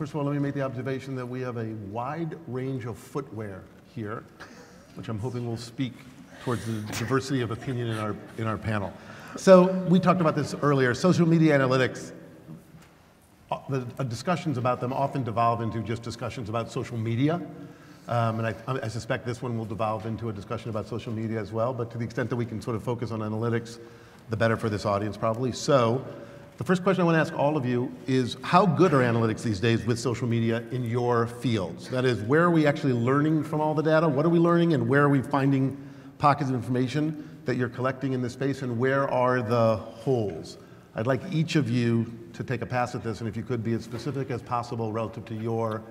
First of all, let me make the observation that we have a wide range of footwear here, which I'm hoping will speak towards the diversity of opinion in our panel. So we talked about this earlier. Social media analytics, the discussions about them often devolve into just discussions about social media. And I suspect this one will devolve into a discussion about social media as well, but to the extent that we can sort of focus on analytics, the better for this audience probably. So the first question I want to ask all of you is, how good are analytics these days with social media in your fields? That is, where are we actually learning from all the data? What are we learning, and where are we finding pockets of information that you're collecting in this space, and where are the holes? I'd like each of you to take a pass at this, and if you could be as specific as possible relative to your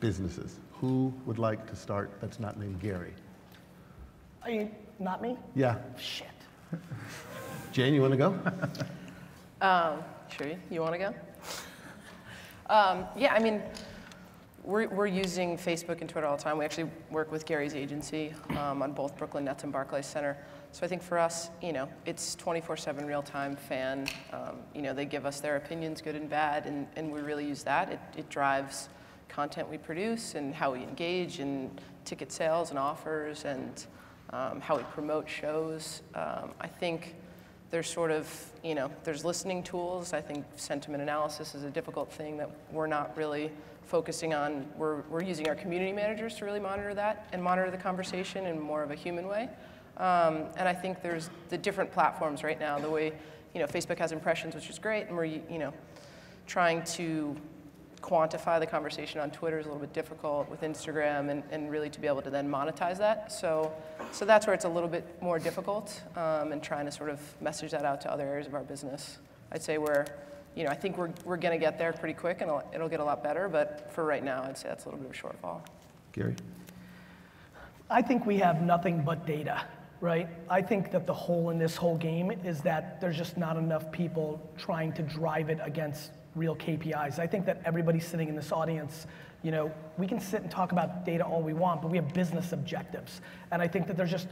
businesses. Who would like to start that's not named Gary? Are you, not me? Yeah. Shit. Jane, you want to go? Sure, you want to go? Yeah, I mean, we're using Facebook and Twitter all the time. We actually work with Gary's agency on both Brooklyn Nets and Barclays Center. So I think for us, you know, it's 24/7 real-time fan. You know, they give us their opinions, good and bad, and we really use that. It drives content we produce and how we engage in ticket sales and offers and how we promote shows. I think there's sort of, you know, there's listening tools. I think sentiment analysis is a difficult thing that we're not really focusing on. We're using our community managers to really monitor that and monitor the conversation in more of a human way. And I think there's the different platforms right now. The way, you know, Facebook has impressions, which is great, and we're, you know, trying to quantify the conversation on Twitter is a little bit difficult with Instagram, and really to be able to then monetize that. So that's where it's a little bit more difficult, and trying to sort of message that out to other areas of our business. I'd say you know, I think we're going to get there pretty quick, and it'll get a lot better, but for right now, I'd say that's a little bit of a shortfall. Gary? I think we have nothing but data, right? I think that the hole in this whole game is that there's just not enough people trying to drive it against real KPIs. I think that everybody sitting in this audience, you know, we can sit and talk about data all we want, but we have business objectives. And I think that there's just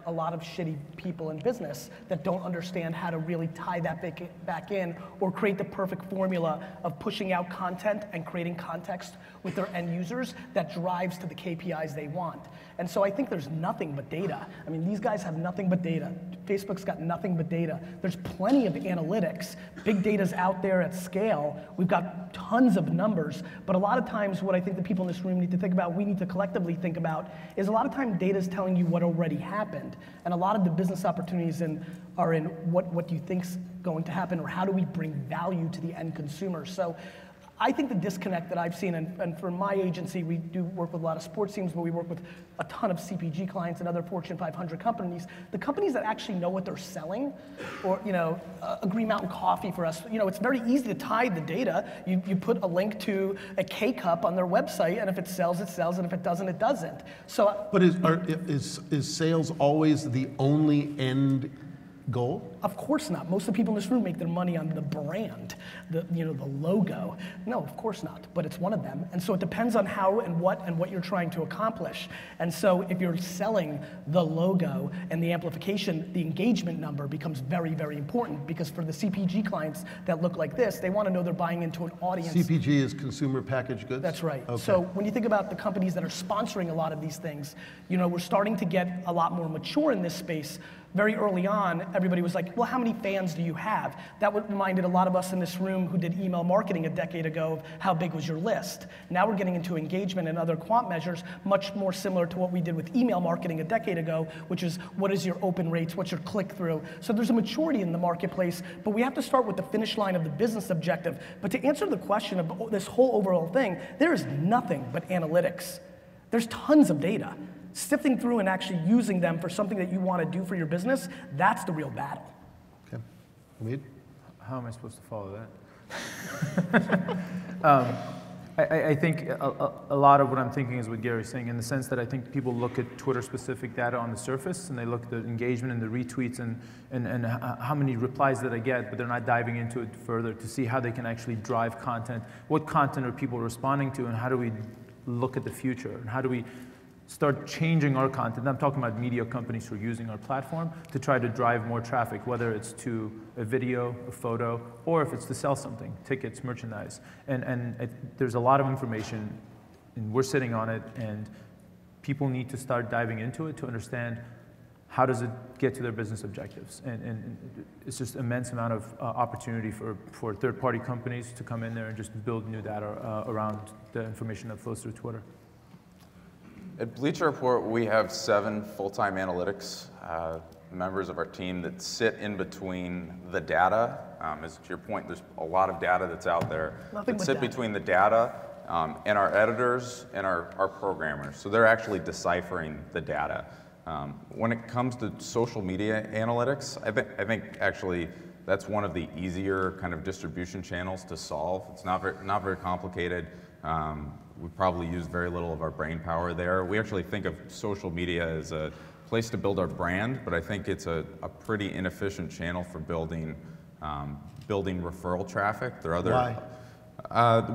a lot of shitty people in business that don't understand how to really tie that back in or create the perfect formula of pushing out content and creating context with their end users that drives to the KPIs they want. And so I think there's nothing but data. I mean, these guys have nothing but data. Facebook's got nothing but data. There's plenty of analytics. Big data's out there at scale. We've got tons of numbers, but a lot of times what I think the people in this room need to think about, we need to collectively think about, is a lot of time data's telling you what already happened. And a lot of the business opportunities are in what do you think's going to happen, or how do we bring value to the end consumer. So I think the disconnect that I've seen, and for my agency, we do work with a lot of sports teams, but we work with a ton of CPG clients and other Fortune 500 companies. The companies that actually know what they're selling, or, you know, Green Mountain Coffee for us, you know, it's very easy to tie the data. You put a link to a K-Cup on their website, and if it sells, and if it doesn't, it doesn't. So, but is sales always the only end goal? Of course not. Most of the people in this room make their money on the brand, the logo. No, of course not, but it's one of them. And so it depends on how and what you're trying to accomplish. And so if you're selling the logo and the amplification, the engagement number becomes very, very important, because for the CPG clients that look like this, they want to know they're buying into an audience. CPG is consumer packaged goods? That's right. Okay. So when you think about the companies that are sponsoring a lot of these things, you know, we're starting to get a lot more mature in this space. Very early on, everybody was like, well, how many fans do you have? That reminded a lot of us in this room who did email marketing a decade ago of how big was your list. Now we're getting into engagement and other quant measures, much more similar to what we did with email marketing a decade ago, which is what is your open rates, what's your click-through. So there's a maturity in the marketplace, but we have to start with the finish line of the business objective. But to answer the question of this whole overall thing, there is nothing but analytics. There's tons of data. Sifting through and actually using them for something that you want to do for your business, that's the real battle. Okay. Hamid? How am I supposed to follow that? I think a lot of what I'm thinking is what Gary's saying, in the sense that I think people look at Twitter-specific data on the surface, and they look at the engagement and the retweets and how many replies that I get, but they're not diving into it further to see how they can actually drive content. What content are people responding to, and how do we look at the future, and how do we start changing our content. I'm talking about media companies who are using our platform to try to drive more traffic, whether it's to a video, a photo, or if it's to sell something, tickets, merchandise. There's a lot of information, and we're sitting on it, and people need to start diving into it to understand how does it get to their business objectives. And it's just immense amount of opportunity for third-party companies to come in there and just build new data around the information that flows through Twitter. At Bleacher Report, we have 7 full-time analytics members of our team that sit in between the data. As to your point, there's a lot of data that's out there. That sit between the data and our editors and our programmers. So they're actually deciphering the data. When it comes to social media analytics, I think actually that's one of the easier kind of distribution channels to solve. It's not very complicated. We probably use very little of our brain power there. We actually think of social media as a place to build our brand, but I think it's a pretty inefficient channel for building referral traffic. There are other. Why?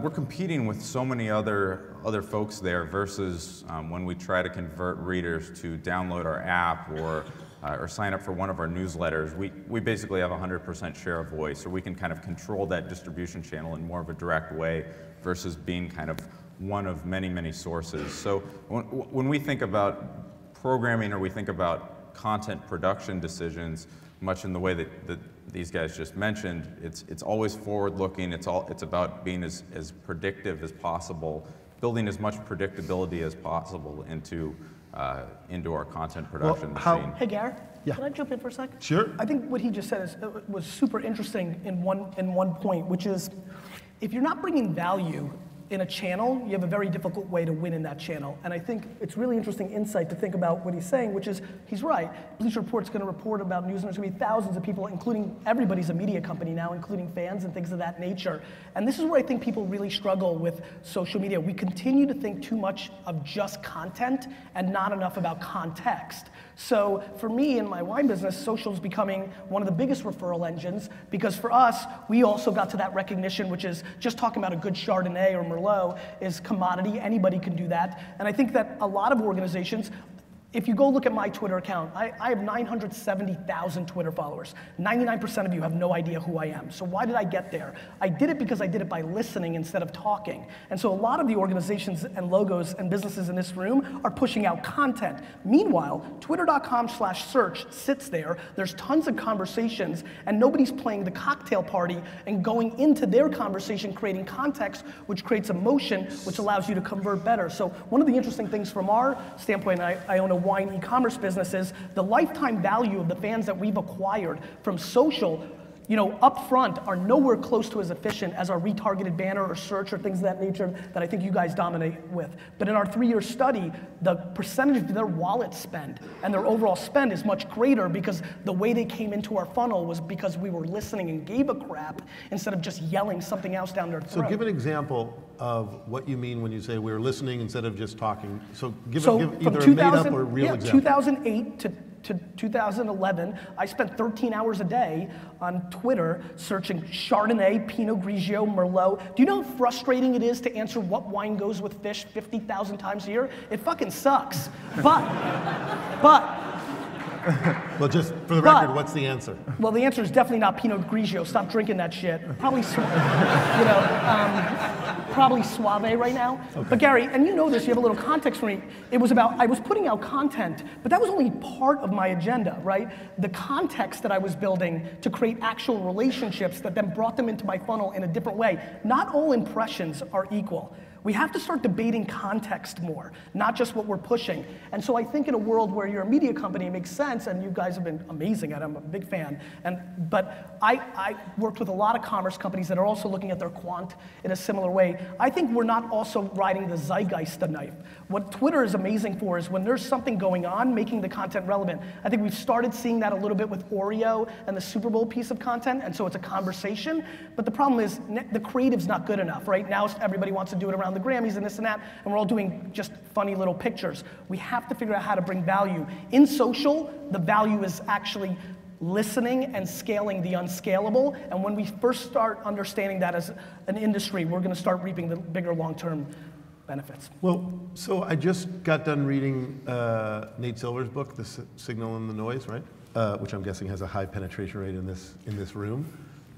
We're competing with so many other folks there versus when we try to convert readers to download our app or sign up for one of our newsletters. We basically have 100% share of voice, or we can kind of control that distribution channel in more of a direct way versus being kind of one of many, many sources. So when we think about programming or we think about content production decisions, much in the way that these guys just mentioned, it's always forward-looking. It's about being as predictive as possible, building as much predictability as possible into our content production machine. Hey, Garrett, Yeah. can I jump in for a second? Sure. I think what he just said was super interesting in one point, which is if you're not bringing value in a channel, you have a very difficult way to win in that channel. And I think it's really interesting insight to think about what he's saying, which is, he's right. Bleacher Report's gonna report about news, and there's gonna be thousands of people, including, everybody's a media company now, including fans and things of that nature. And this is where I think people really struggle with social media. We continue to think too much of just content and not enough about context. So for me in my wine business, social's becoming one of the biggest referral engines, because for us, we also got to that recognition, which is just talking about a good Chardonnay or Merlot is commodity, anybody can do that. And I think that a lot of organizations, if you go look at my Twitter account, I have 970,000 Twitter followers. 99% of you have no idea who I am. So why did I get there? I did it because I did it by listening instead of talking. And so a lot of the organizations and logos and businesses in this room are pushing out content. Meanwhile, twitter.com/search sits there. There's tons of conversations and nobody's playing the cocktail party and going into their conversation, creating context, which creates emotion, which allows you to convert better. So one of the interesting things from our standpoint, I own a wine e-commerce businesses, the lifetime value of the fans that we've acquired from social, you know, up front are nowhere close to as efficient as our retargeted banner or search or things of that nature that I think you guys dominate with. But in our 3-year study, the percentage of their wallet spend and their overall spend is much greater because the way they came into our funnel was because we were listening and gave a crap instead of just yelling something else down their throat. So give an example of what you mean when you say we were listening instead of just talking. So give either a made-up or real example. 2008 to 2011, I spent 13 hours a day on Twitter searching Chardonnay, Pinot Grigio, Merlot. Do you know how frustrating it is to answer what wine goes with fish 50,000 times a year? It fucking sucks. But. Well, just for the record, what's the answer? Well, the answer is definitely not Pinot Grigio. Stop drinking that shit. Probably, probably Suave right now. Okay. But Gary, and you know this, you have a little context for me. It was about, I was putting out content, but that was only part of my agenda, right? The context that I was building to create actual relationships that then brought them into my funnel in a different way. Not all impressions are equal. We have to start debating context more, not just what we're pushing. And so I think in a world where you're a media company, it makes sense, and you guys have been amazing at it, I'm a big fan. But I worked with a lot of commerce companies that are also looking at their quant in a similar way. I think we're not also riding the zeitgeist knife. What Twitter is amazing for is when there's something going on, making the content relevant. I think we've started seeing that a little bit with Oreo and the Super Bowl piece of content, and so it's a conversation. But the problem is the creative's not good enough, right? Now everybody wants to do it around the Grammys and this and that, and we're all doing just funny little pictures. We have to figure out how to bring value. In social, the value is actually listening and scaling the unscalable, and when we first start understanding that as an industry, we're gonna start reaping the bigger long-term benefits. Well, so I just got done reading Nate Silver's book, The Signal and the Noise, right? Which I'm guessing has a high penetration rate in this room.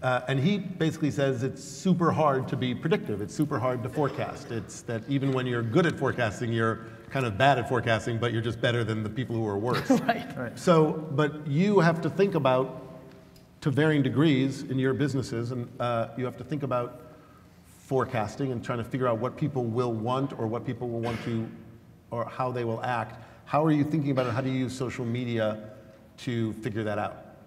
And he basically says it's super hard to be predictive. It's super hard to forecast. It's that even when you're good at forecasting, you're kind of bad at forecasting, but you're just better than the people who are worse. Right. So, but you have to think about, to varying degrees in your businesses, and you have to think about forecasting and trying to figure out what people will want or what people will want to, or how they will act. How are you thinking about it? How do you use social media to figure that out?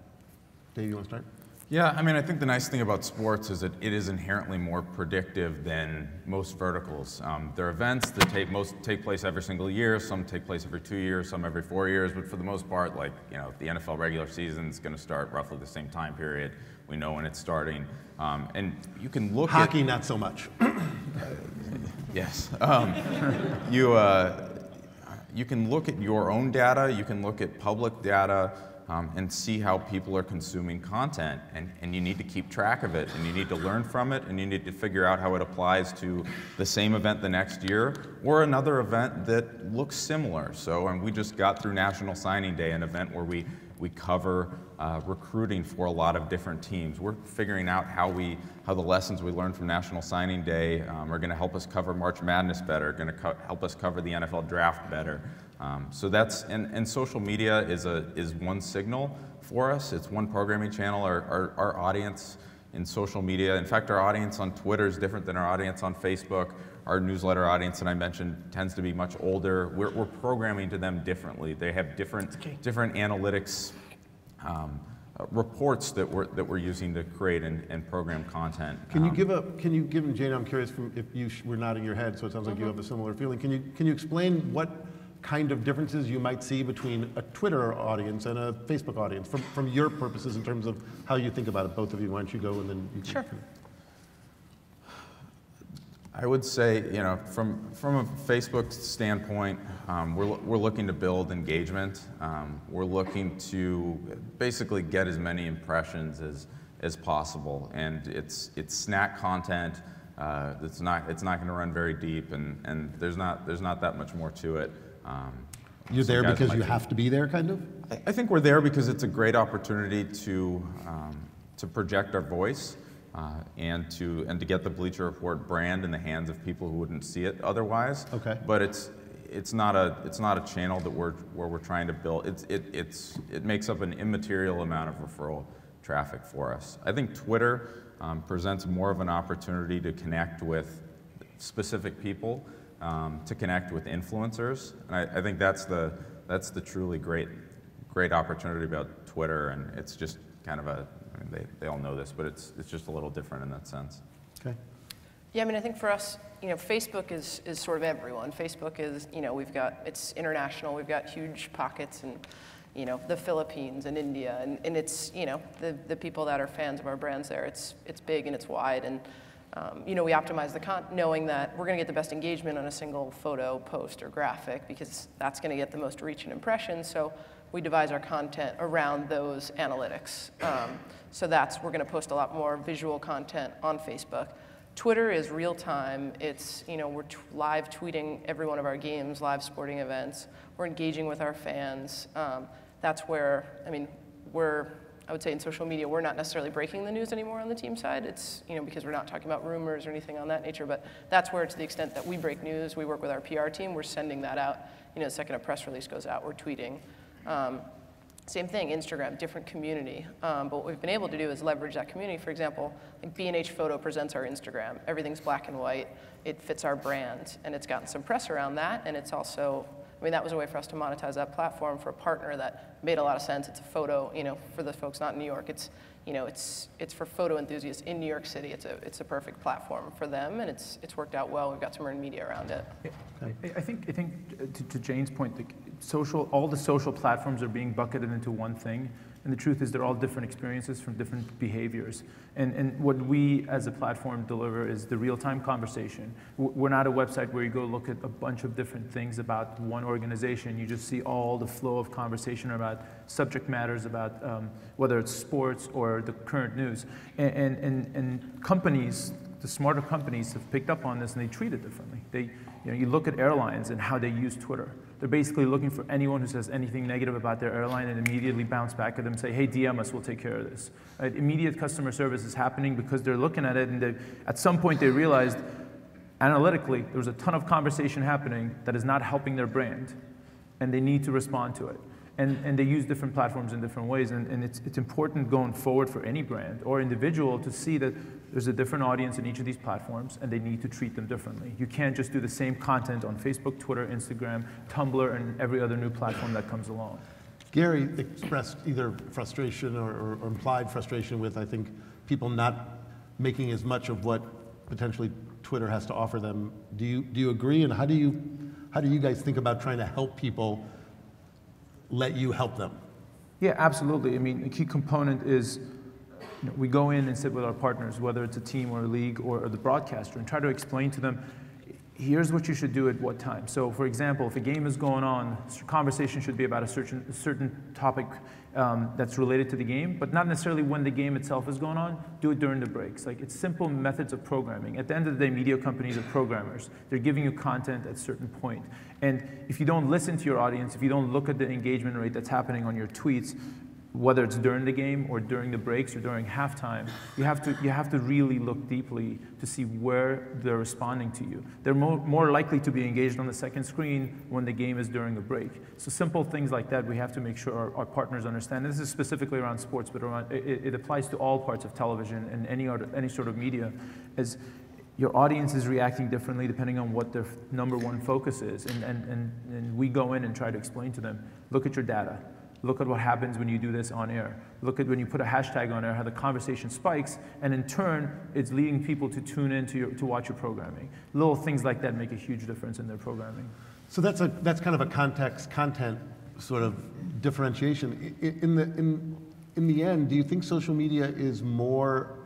Dave, you want to start? Yeah, I mean, I think the nice thing about sports is that it is inherently more predictive than most verticals. There are events that take place every single year. Some take place every 2 years, some every 4 years. But for the most part, like, you know, the NFL regular season is going to start roughly the same time period. We know when it's starting, and you can look at Hockey, not so much. Yes, you can look at your own data. You can look at public data. And see how people are consuming content, and you need to keep track of it, and you need to learn from it, and you need to figure out how it applies to the same event the next year or another event that looks similar. So, and we just got through National Signing Day, an event where we cover recruiting for a lot of different teams. We're figuring out how the lessons we learned from National Signing Day are going to help us cover March Madness better, going to help us cover the NFL Draft better. So that's, and social media is one signal for us. It's one programming channel. Our audience in social media, in fact, our audience on Twitter is different than our audience on Facebook. Our newsletter audience that I mentioned tends to be much older. We're programming to them differently. They have different analytics reports that we're using to create and program content. Can you give, and Jane, I'm curious if you were nodding your head, so it sounds like you have a similar feeling. Can you explain what kind of differences you might see between a Twitter audience and a Facebook audience from your purposes in terms of how you think about it? Both of you, why don't you go and then you can. Sure. I would say, you know, from a Facebook standpoint, we're looking to build engagement. We're looking to basically get as many impressions as possible, and it's snack content. It's not going to run very deep, and there's not that much more to it. You're there because you have to be there, kind of? I think we're there because it's a great opportunity to project our voice and to get the Bleacher Report brand in the hands of people who wouldn't see it otherwise. Okay. But it's not a channel that where we're trying to build. It makes up an immaterial amount of referral traffic for us. I think Twitter presents more of an opportunity to connect with specific people. To connect with influencers, and I think that's the truly great opportunity about Twitter, and it's just kind of they all know this, but it's just a little different in that sense. Okay. Yeah, I mean, I think for us, you know, Facebook is sort of everyone. Facebook is, you know, it's international. We've got huge pockets in, you know, the Philippines and India, and it's, you know, the people that are fans of our brands there. It's big and it's wide, and you know, we optimize the content knowing that we're going to get the best engagement on a single photo, post, or graphic because that's going to get the most reach and impressions. So we devise our content around those analytics. So we're going to post a lot more visual content on Facebook. Twitter is real time. It's, you know, we're live tweeting every one of our games, live sporting events. We're engaging with our fans. That's where, I mean, I would say in social media, we're not necessarily breaking the news anymore on the team side. It's, you know, because we're not talking about rumors or anything on that nature, but that's where, to the extent that we break news, we work with our PR team, we're sending that out. You know, the second a press release goes out, we're tweeting. Same thing, Instagram, different community. But what we've been able to do is leverage that community. For example, like B&H Photo presents our Instagram. Everything's black and white. It fits our brand, and it's gotten some press around that, and it's also, I mean, that was a way for us to monetize that platform for a partner that made a lot of sense. It's a photo, you know, for the folks not in New York, it's, you know, it's for photo enthusiasts in New York City. It's a perfect platform for them, and it's worked out well. We've got some earned media around it. I think to Jane's point, all the social platforms are being bucketed into one thing. And the truth is they're all different experiences from different behaviors. And what we as a platform deliver is the real-time conversation. We're not a website where you go look at a bunch of different things about one organization. You just see all the flow of conversation about subject matters, about whether it's sports or the current news. And companies the smarter companies have picked up on this and they treat it differently. You look at airlines and how they use Twitter. They're basically looking for anyone who says anything negative about their airline and immediately bounce back at them and say, hey, DM us, we'll take care of this. Right? Immediate customer service is happening because they're looking at it, and at some point they realized analytically there was a ton of conversation happening that is not helping their brand, and they need to respond to it. And they use different platforms in different ways, and it's important going forward for any brand or individual to see that there's a different audience in each of these platforms, and they need to treat them differently. You can't just do the same content on Facebook, Twitter, Instagram, Tumblr, and every other new platform that comes along. Gary expressed either frustration or implied frustration with, I think, people not making as much of what potentially Twitter has to offer them. Do you agree, and how do you guys think about trying to help people let you help them? Yeah, absolutely. I mean, a key component is we go in and sit with our partners, whether it's a team or a league or the broadcaster, and try to explain to them, here's what you should do at what time. So, for example, if a game is going on, conversation should be about a certain topic that's related to the game, but not necessarily when the game itself is going on. Do it during the breaks. Like, it's simple methods of programming. At the end of the day, media companies are programmers. They're giving you content at a certain point. And if you don't listen to your audience, if you don't look at the engagement rate that's happening on your tweets, whether it's during the game or during the breaks or during halftime, you have to really look deeply to see where they're responding to you. They're more likely to be engaged on the second screen when the game is during a break. So simple things like that we have to make sure our partners understand. And this is specifically around sports, but it applies to all parts of television and any sort of media. As your audience is reacting differently depending on what their #1 focus is. And we go in and try to explain to them, look at your data. Look at what happens when you do this on air. Look at when you put a hashtag on air, how the conversation spikes, and in turn, it's leading people to tune in to watch your programming. Little things like that make a huge difference in their programming. So that's kind of a content sort of differentiation. In the end, do you think social media is more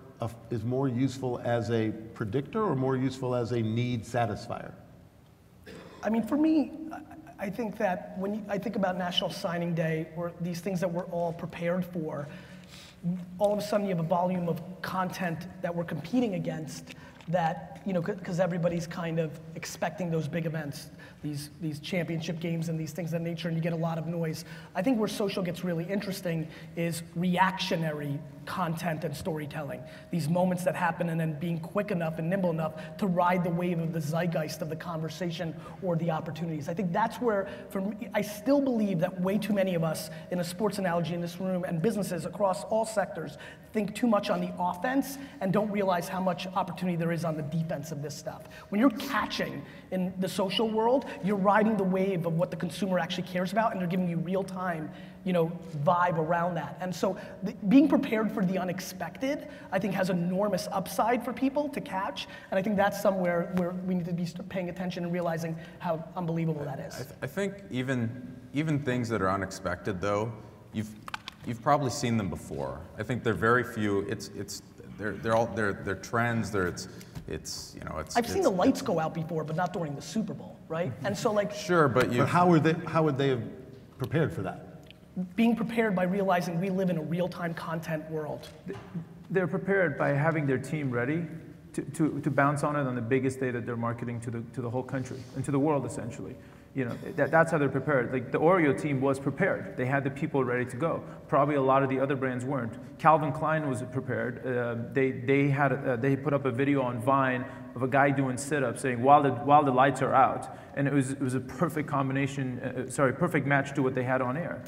useful as a predictor or more useful as a need satisfier? I mean, for me, I think that when I think about National Signing Day or these things that we're all prepared for, all of a sudden you have a volume of content that we're competing against that, because everybody's kind of expecting those big events, these championship games and these things of that nature, and you get a lot of noise. I think where social gets really interesting is reactionary content and storytelling. These moments that happen and then being quick enough and nimble enough to ride the wave of the zeitgeist of the conversation or the opportunities. I think that's where, for me, I still believe that way too many of us in a sports analogy in this room and businesses across all sectors think too much on the offense and don't realize how much opportunity there is on the defense of this stuff. When you're catching in the social world, you're riding the wave of what the consumer actually cares about, and they're giving you real time, vibe around that. And so being prepared for the unexpected, I think, has enormous upside for people to catch. And I think that's somewhere where we need to be paying attention and realizing how unbelievable that is. I think even things that are unexpected, though, you've probably seen them before. I think they're very few. They're trends. I've seen the lights go out before, but not during the Super Bowl, right? And so sure, but how would they have prepared for that? Being prepared by realizing we live in a real-time content world. They're prepared by having their team ready to bounce on it on the biggest day that they're marketing to the whole country and to the world, essentially. That's how they're prepared. Like, the Oreo team was prepared. They had the people ready to go. Probably a lot of the other brands weren't. Calvin Klein was prepared. They put up a video on Vine of a guy doing sit-ups saying while the lights are out, and it was a perfect combination. Perfect match to what they had on air.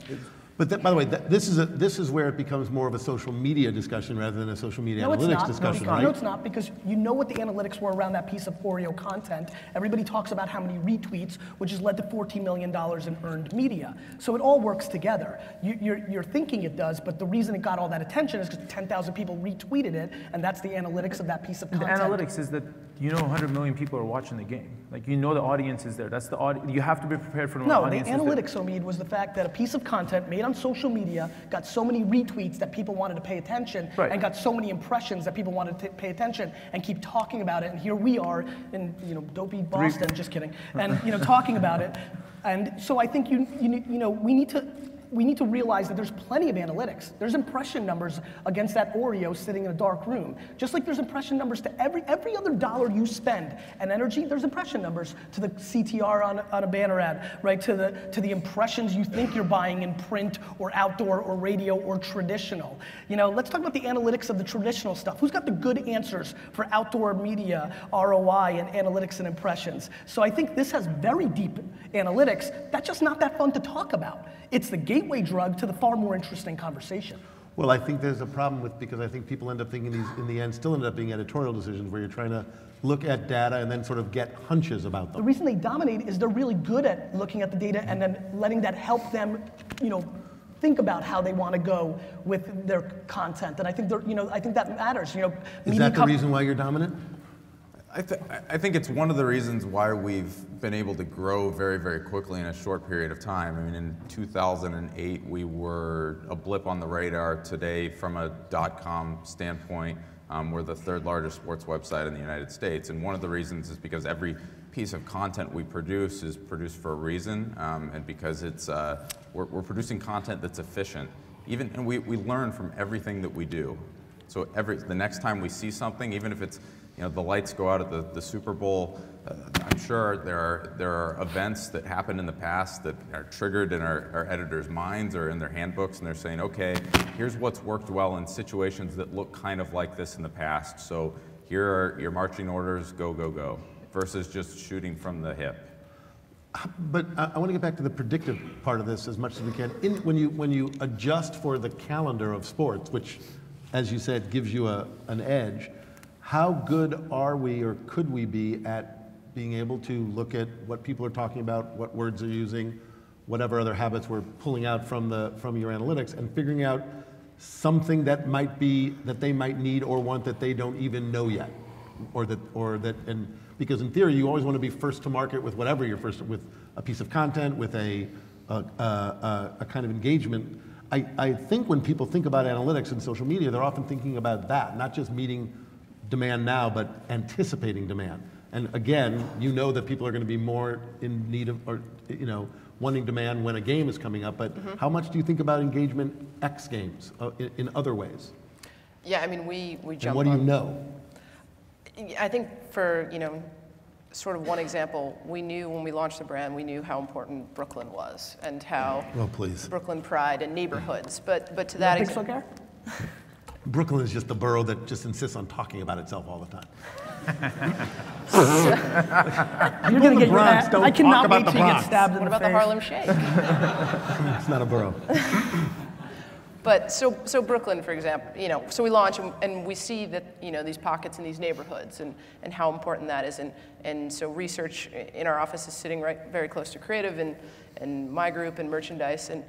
But by the way, this is where it becomes more of a social media discussion rather than a social media analytics discussion, right? No, it's not, because you know what the analytics were around that piece of Oreo content. Everybody talks about how many retweets, which has led to $14 million in earned media. So it all works together. You're thinking it does, but the reason it got all that attention is because 10,000 people retweeted it, and that's the analytics of that piece of content. The analytics is that 100 million people are watching the game. Like, the audience is there. That's the audience. You have to be prepared for the audience. No, the analytics, Omid, was the fact that a piece of content made on social media got so many retweets that people wanted to pay attention, right, and got so many impressions that people wanted to pay attention and keep talking about it. And here we are in dopey Boston, just kidding, and talking about it. And so I think we need to we need to realize that there's plenty of analytics. There's impression numbers against that Oreo sitting in a dark room. Just like there's impression numbers to every other dollar you spend. And energy, there's impression numbers to the CTR on a banner ad, right? To the impressions you think you're buying in print or outdoor or radio or traditional. You know, let's talk about the analytics of the traditional stuff. Who's got the good answers for outdoor media, ROI, and analytics and impressions? So I think this has very deep analytics. That's just not that fun to talk about. It's the gateway drug to the far more interesting conversation. Well, I think there's a problem with, because I think people end up thinking these, in the end, still end up being editorial decisions where you're trying to look at data and then sort of get hunches about them. The reason they dominate is they're really good at looking at the data and then letting that help them, you know, think about how they want to go with their content. And I think I think that matters. You know, is that the reason why you're dominant? I think it's one of the reasons why we've been able to grow very, very quickly in a short period of time. I mean, in 2008, we were a blip on the radar. Today, from a .com standpoint, we're the third largest sports website in the United States. And one of the reasons is because every piece of content we produce is produced for a reason, and because it's we're producing content that's efficient. And we learn from everything that we do. So the next time we see something, even if it's, you know, the lights go out at the Super Bowl, I'm sure there are events that happened in the past that are triggered in our editors' minds or in their handbooks, and they're saying, okay, here's what's worked well in situations that look kind of like this in the past. So here are your marching orders, go, go, go, versus just shooting from the hip. But I want to get back to the predictive part of this as much as we can. When you adjust for the calendar of sports, which, as you said, gives you an edge, how good are we or could we be at being able to look at what people are talking about, what words they're using, whatever other habits we're pulling out from your analytics, and figuring out something that they might need or want that they don't even know yet, and because in theory you always want to be first to market with whatever you're first with, a piece of content, with a kind of engagement. I think when people think about analytics and social media, they're often thinking about that, not just meeting demand now, but anticipating demand. And again, you know that people are going to be more in need of, or wanting demand when a game is coming up. But how much do you think about engagement X games in other ways? Yeah, I mean, we jump. And what do you know? I think for sort of one example, we knew when we launched the brand, we knew how important Brooklyn was and how Brooklyn pride and neighborhoods. But to that extent, Brooklyn is just the borough that just insists on talking about itself all the time. You're going to get your ass. I cannot wait till you get stabbed in the face. What about the Harlem Shake? It's not a borough. But so Brooklyn, for example, so we launch and we see that these pockets in these neighborhoods and how important that is, and so research in our office is sitting very close to creative and my group and merchandise, and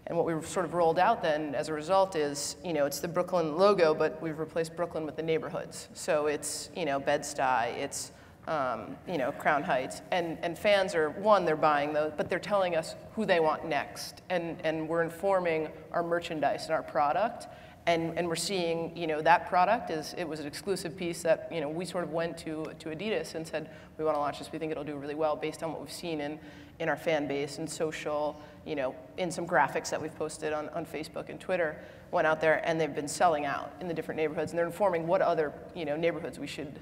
what we've sort of rolled out then as a result is it's the Brooklyn logo, but we've replaced Brooklyn with the neighborhoods. So it's Bed-Stuy, it's Crown Heights, and fans are, they're buying those, but they're telling us who they want next, and we're informing our merchandise and our product, and we're seeing that product it was an exclusive piece that we sort of went to Adidas and said we want to launch this. We think it'll do really well based on what we've seen in our fan base and social, in some graphics that we've posted on Facebook and Twitter, went out there and they've been selling out in the different neighborhoods, and they're informing what other neighborhoods we should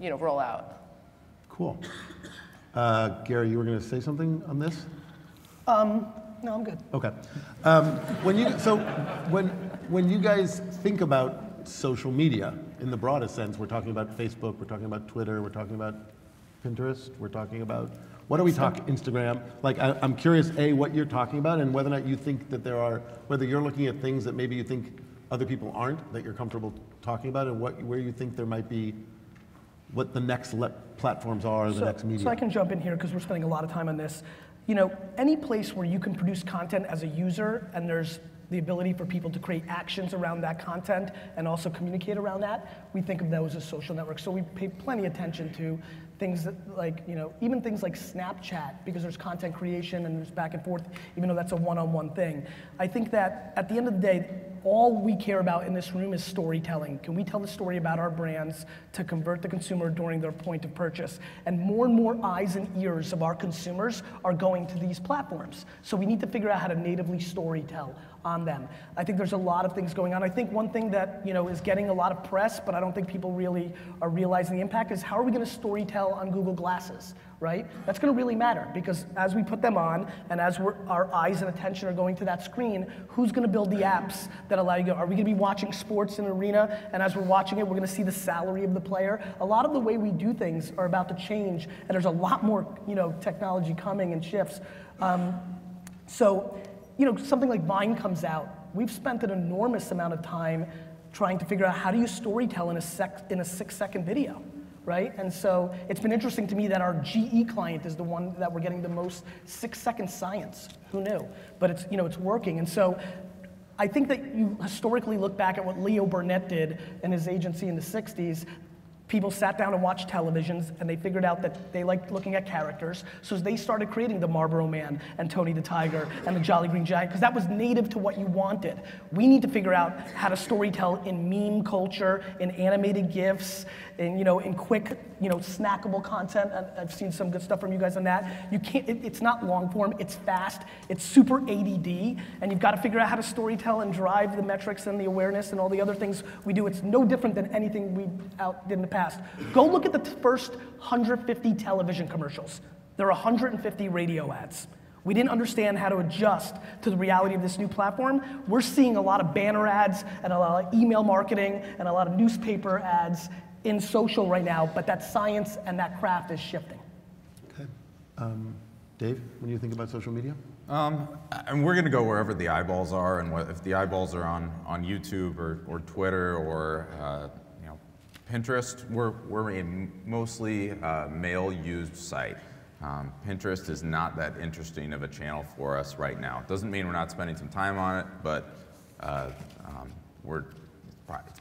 roll out. Cool. Gary, you were going to say something on this? No, I'm good. Okay. When you guys think about social media in the broadest sense, we're talking about Facebook, we're talking about Twitter, we're talking about Pinterest, we're talking about, what are we talking, Instagram? Like, I'm curious, A, what you're talking about, and whether or not you think that whether you're looking at things that maybe you think other people aren't, that you're comfortable talking about, and where you think there might be, what the next platforms are, the next media. So I can jump in here because we're spending a lot of time on this. Any place where you can produce content as a user and there's the ability for people to create actions around that content and also communicate around that, we think of those as social networks. So we pay plenty attention to things that even things like Snapchat, because there's content creation and there's back and forth, even though that's a one-on-one thing. I think that at the end of the day, all we care about in this room is storytelling. Can we tell the story about our brands to convert the consumer during their point of purchase? And more eyes and ears of our consumers are going to these platforms. So we need to figure out how to natively storytell on them. I think there's a lot of things going on. I think one thing that is getting a lot of press, but I don't think people really are realizing the impact, is how are we going to storytell on Google Glasses, right? That's going to really matter, because as we put them on and as our eyes and attention are going to that screen, who's going to build the apps that allow you to go? Are we going to be watching sports in an arena, and as we're watching it, we're going to see the salary of the player? A lot of the way we do things are about to change, and there's a lot more technology coming and shifts. So something like Vine comes out. We've spent an enormous amount of time trying to figure out how do you storytell in a 6-second video, right? And so it's been interesting to me that our GE client is the one that we're getting the most 6-second science. Who knew? But it's working. And so I think that you historically look back at what Leo Burnett did in his agency in the 60s. People sat down and watched televisions, and they figured out that they liked looking at characters, so they started creating the Marlboro Man and Tony the Tiger and the Jolly Green Giant, because that was native to what you wanted. We need to figure out how to storytell in meme culture, in animated GIFs, in quick, snackable content. I've seen some good stuff from you guys on that. You can't. It's not long form. It's fast. It's super ADD, and you've got to figure out how to storytell and drive the metrics and the awareness and all the other things we do. It's no different than anything we did in the past. Go look at the first 150 television commercials. There are 150 radio ads. We didn't understand how to adjust to the reality of this new platform. We're seeing a lot of banner ads and a lot of email marketing and a lot of newspaper ads in social right now, but that science and that craft is shifting. Okay. Dave, when you think about social media? And we're going to go wherever the eyeballs are, and if the eyeballs are on YouTube or Twitter or Pinterest, we're a mostly male-used site. Pinterest is not that interesting of a channel for us right now. It doesn't mean we're not spending some time on it, but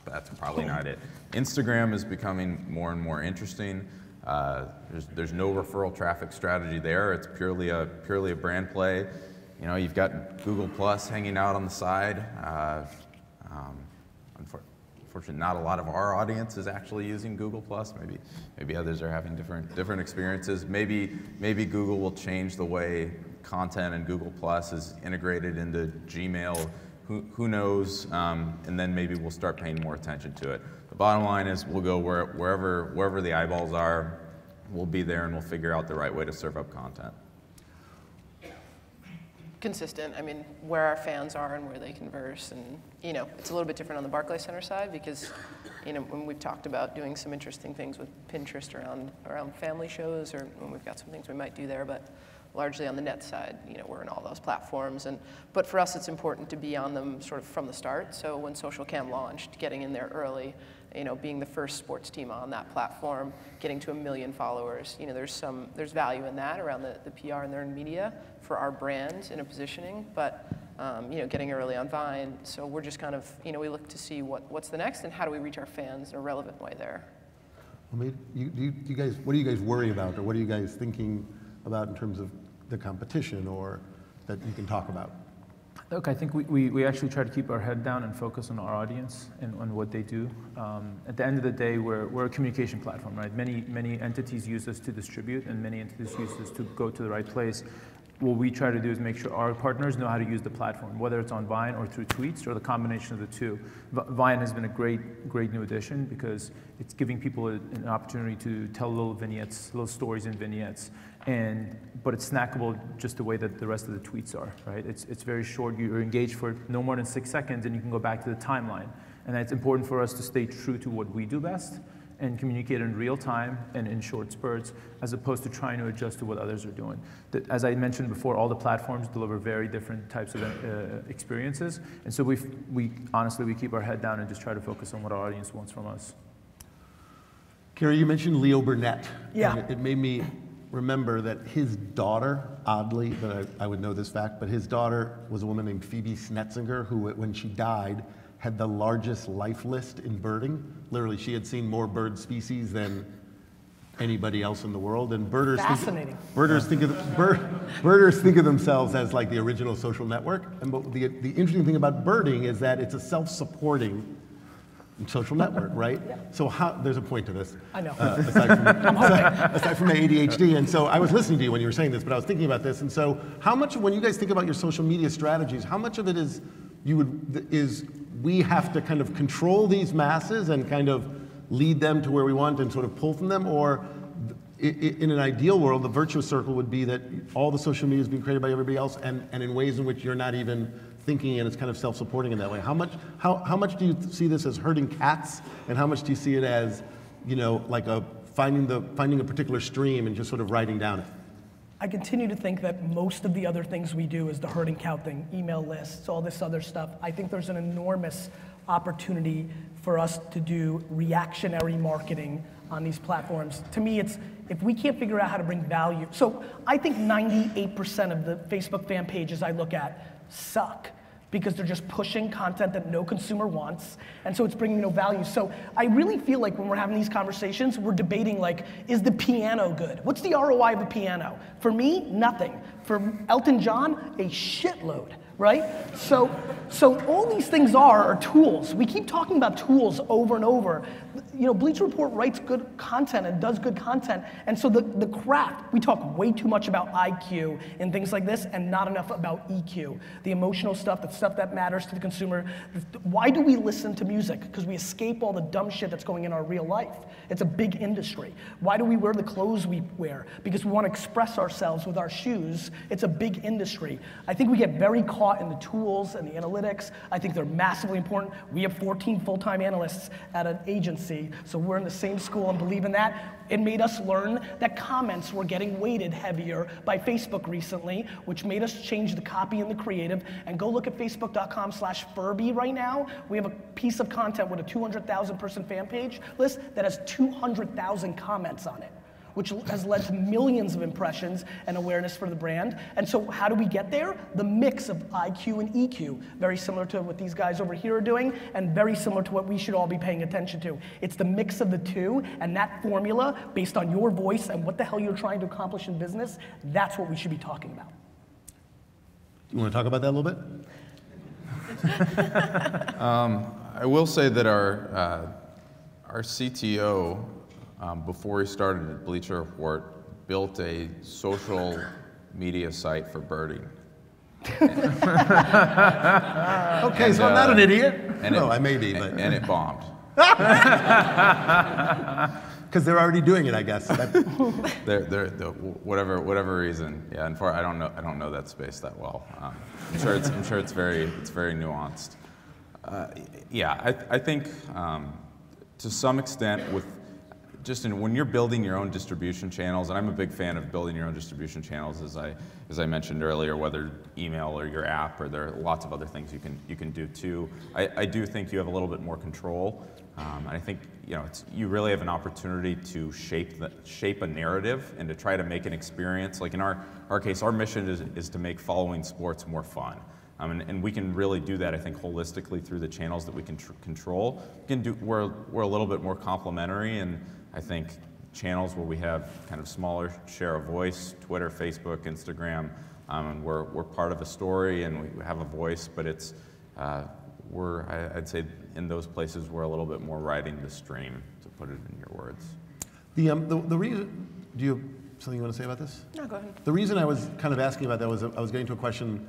that's probably not it. Instagram is becoming more and more interesting. There's no referral traffic strategy there. It's purely a brand play. You've got Google Plus hanging out on the side. Unfortunately, not a lot of our audience is actually using Google Plus. Maybe others are having different experiences. Maybe Google will change the way content in Google Plus is integrated into Gmail. Who knows? And then maybe we'll start paying more attention to it. The bottom line is we'll go wherever the eyeballs are. We'll be there, and we'll figure out the right way to serve up content. Consistent. I mean, where our fans are and where they converse, and it's a little bit different on the Barclays Center side, because when we've talked about doing some interesting things with Pinterest around family shows, or when we've got some things we might do there, but largely on the net side, we're in all those platforms. But for us, it's important to be on them sort of from the start. So when SocialCam launched, getting in there early, being the first sports team on that platform, getting to 1 million followers, there's value in that around the PR and the earned media for our brand and a positioning. But getting early on Vine, so we're just kind of we look to see what's the next and how do we reach our fans in a relevant way there. Well, what do you guys worry about, or what are you guys thinking about in terms of the competition, or that you can talk about? Look, I think we actually try to keep our head down and focus on our audience and on what they do. At the end of the day, we're a communication platform, right? Many entities use us to distribute, and many entities use us to go to the right place. What we try to do is make sure our partners know how to use the platform, whether it's on Vine or through tweets or the combination of the two. Vine has been a great new addition, because it's giving people an opportunity to tell little vignettes, little stories in vignettes, but it's snackable just the way that the rest of the tweets are, right? It's very short. You're engaged for no more than 6 seconds, and you can go back to the timeline. And it's important for us to stay true to what we do best and communicate in real time and in short spurts, as opposed to trying to adjust to what others are doing. As I mentioned before, all the platforms deliver very different types of experiences, and so honestly, we keep our head down and just try to focus on what our audience wants from us. Carrie, you mentioned Leo Burnett. Yeah. And it made me remember that his daughter, oddly, but I would know this fact, but his daughter was a woman named Phoebe Snetzinger, who, when she died, had the largest life list in birding. Literally, she had seen more bird species than anybody else in the world. And birders Fascinating. birders think of themselves as like the original social network. And the interesting thing about birding is that it's a self-supporting social network, right? Yeah. So there's a point to this. I know. Aside from the ADHD. And so I was listening to you when you were saying this, but I was thinking about this. And so how much, when you guys think about your social media strategies, how much of it is we have to kind of control these masses and kind of lead them to where we want and sort of pull from them? Or in an ideal world, the virtuous circle would be that all the social media is being created by everybody else and in ways in which you're not even thinking, and it's kind of self-supporting in that way. How much do you see this as herding cats, and how much do you see it as, like finding a particular stream and just sort of riding down it? I continue to think that most of the other things we do is the herding cow thing, email lists, all this other stuff. I think there's an enormous opportunity for us to do reactionary marketing on these platforms. To me, it's, if we can't figure out how to bring value. So I think 98% of the Facebook fan pages I look at suck because they're just pushing content that no consumer wants, and so it's bringing no value. So I really feel like when we're having these conversations, we're debating like, is the piano good? What's the ROI of a piano? For me, nothing. For Elton John, a shitload, right? So all these things are tools. We keep talking about tools over and over. Bleacher Report writes good content and does good content, and so the craft, we talk way too much about IQ and things like this and not enough about EQ, the emotional stuff, the stuff that matters to the consumer. Why do we listen to music? Because we escape all the dumb shit that's going in our real life. It's a big industry. Why do we wear the clothes we wear? Because we want to express ourselves with our shoes. It's a big industry. I think we get very caught in the tools and the analytics. I think they're massively important. We have 14 full-time analysts at an agency, so we're in the same school and believe in that. It made us learn that comments were getting weighted heavier by Facebook recently, which made us change the copy and the creative. And go look at facebook.com/Furby right now. We have a piece of content with a 200,000 person fan page list that has 200,000 comments on it, which has led to millions of impressions and awareness for the brand. And so how do we get there? The mix of IQ and EQ, very similar to what these guys over here are doing, and very similar to what we should all be paying attention to. It's the mix of the two, and that formula, based on your voice and what the hell you're trying to accomplish in business, that's what we should be talking about. You want to talk about that a little bit? I will say that our CTO, before he started at Bleacher Report, built a social media site for birding. Okay, so I'm not an idiot. I may be, but... And it bombed. Because they're already doing it, I guess. Whatever reason, yeah. And I don't know that space that well. I'm sure it's very nuanced. I think to some extent when you're building your own distribution channels, and I'm a big fan of building your own distribution channels, as I mentioned earlier, whether email or your app, or there are lots of other things you can do too. I do think you have a little bit more control, and I think you really have an opportunity to shape a narrative and to try to make an experience. Like in our case, our mission is to make following sports more fun. And we can really do that, I think, holistically through the channels that we can control. We're a little bit more complementary, and I think channels where we have kind of smaller share of voice, Twitter, Facebook, Instagram, and we're part of a story and we have a voice, but it's, I'd say in those places we're a little bit more riding the stream, to put it in your words. The reason, do you have something you want to say about this? No, go ahead. The reason I was kind of asking about that was I was getting to a question.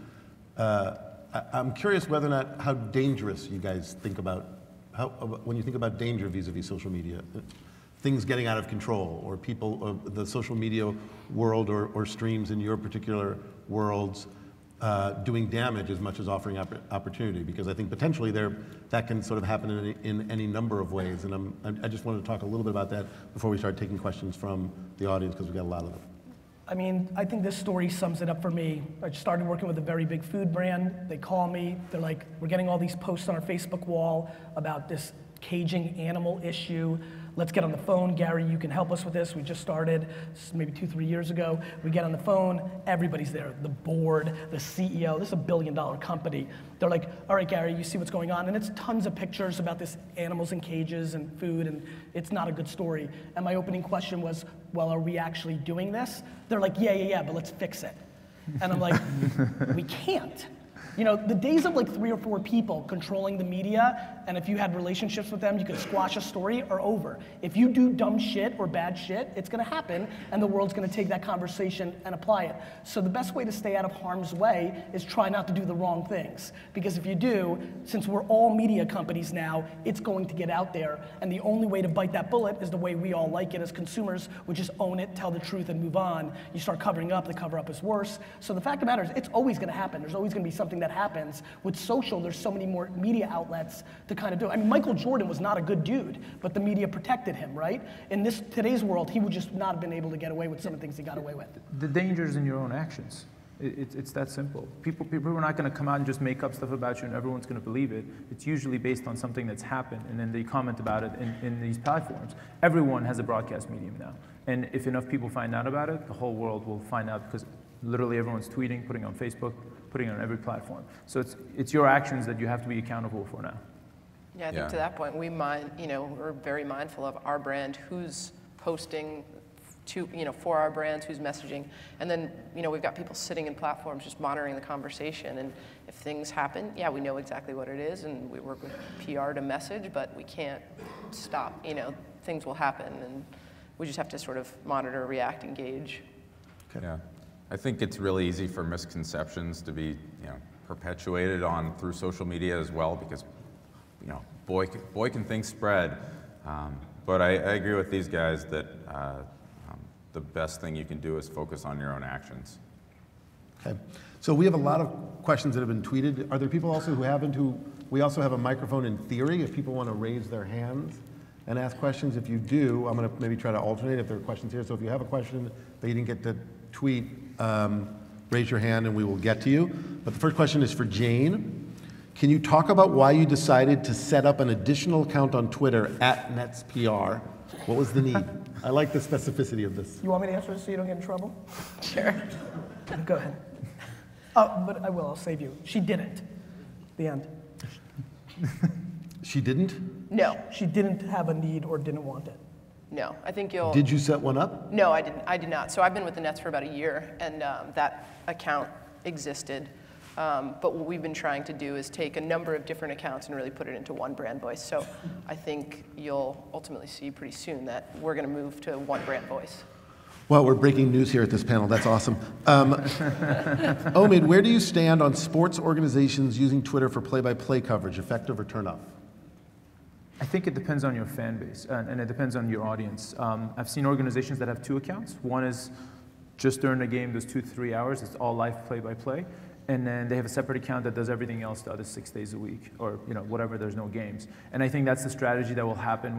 I'm curious whether or not how dangerous you guys think about, when you think about danger vis-a-vis social media, things getting out of control, or people, or the social media world, or streams in your particular worlds doing damage as much as offering opportunity, because I think potentially that can sort of happen in any number of ways, and I just wanted to talk a little bit about that before we start taking questions from the audience, because we got a lot of them. I mean, I think this story sums it up for me. I started working with a very big food brand. They call me, they're like, we're getting all these posts on our Facebook wall about this caging animal issue. let's get on the phone. Gary, you can help us with this. We just started maybe 2-3 years ago. We get on the phone, everybody's there. The board, the CEO, this is $1 billion company. They're like, all right, Gary, you see what's going on? And it's tons of pictures about this animals in cages and food, and it's not a good story. And my opening question was, well, are we actually doing this? They're like, yeah, but let's fix it. And I'm like, we can't. You know, the days of like 3 or 4 people controlling the media, and if you had relationships with them, you could squash a story, are over. If you do dumb shit or bad shit, it's gonna happen, and the world's gonna take that conversation and apply it. So the best way to stay out of harm's way is try not to do the wrong things. Because if you do, since we're all media companies now, it's going to get out there, and the only way to bite that bullet is the way we all like it as consumers, which is own it, tell the truth, and move on. You start covering up, the cover up is worse. So the fact of the matter is, it's always gonna happen. There's always gonna be something that happens. With social, there's so many more media outlets to kind of do it. I mean, Michael Jordan was not a good dude, but the media protected him, right? In today's world, he would just not have been able to get away with some of the things he got away with. The danger is in your own actions. It's that simple. People are not going to come out and just make up stuff about you and everyone's going to believe it. It's usually based on something that's happened, and then they comment about it in these platforms. Everyone has a broadcast medium now. And if enough people find out about it, the whole world will find out, because literally everyone's tweeting, putting it on Facebook, putting it on every platform. So it's your actions that you have to be accountable for now. Yeah, I think to that point, we're very mindful of our brand, who's posting for our brands, who's messaging. And then, we've got people sitting in platforms just monitoring the conversation. And if things happen, yeah, we know exactly what it is, and we work with PR to message, but we can't stop, things will happen, and we just have to sort of monitor, react, engage. Okay. Yeah. I think it's really easy for misconceptions to be, perpetuated through social media as well, because, boy can things spread. But I agree with these guys that the best thing you can do is focus on your own actions. Okay. So we have a lot of questions that have been tweeted. Are there people also who haven't, we also have a microphone in theory, if people want to raise their hands and ask questions. If you do, I'm going to maybe try to alternate if there are questions here. So if you have a question that you didn't get to tweet, raise your hand and we will get to you. But the first question is for Jane. Can you talk about why you decided to set up an additional account on Twitter @NetsPR? What was the need? I like the specificity of this. You want me to answer this so you don't get in trouble? Sure. Go ahead. But I'll save you. She didn't. The end. She didn't? No. She didn't have a need or didn't want it. No, I think you'll... Did you set one up? No, I did not. So I've been with the Nets for about a year, and that account existed. But what we've been trying to do is take a number of different accounts and really put it into one brand voice. So I think you'll ultimately see pretty soon that we're going to move to one brand voice. Well, we're breaking news here at this panel. That's awesome. Omid, where do you stand on sports organizations using Twitter for play-by-play coverage, effective or turn off? I think it depends on your fan base, and it depends on your audience. I've seen organizations that have 2 accounts. One is just during the game, those 2-3 hours, it's all live play-by-play. And then they have a separate account that does everything else the other 6 days a week, or whatever there's no games. And I think that's the strategy that will happen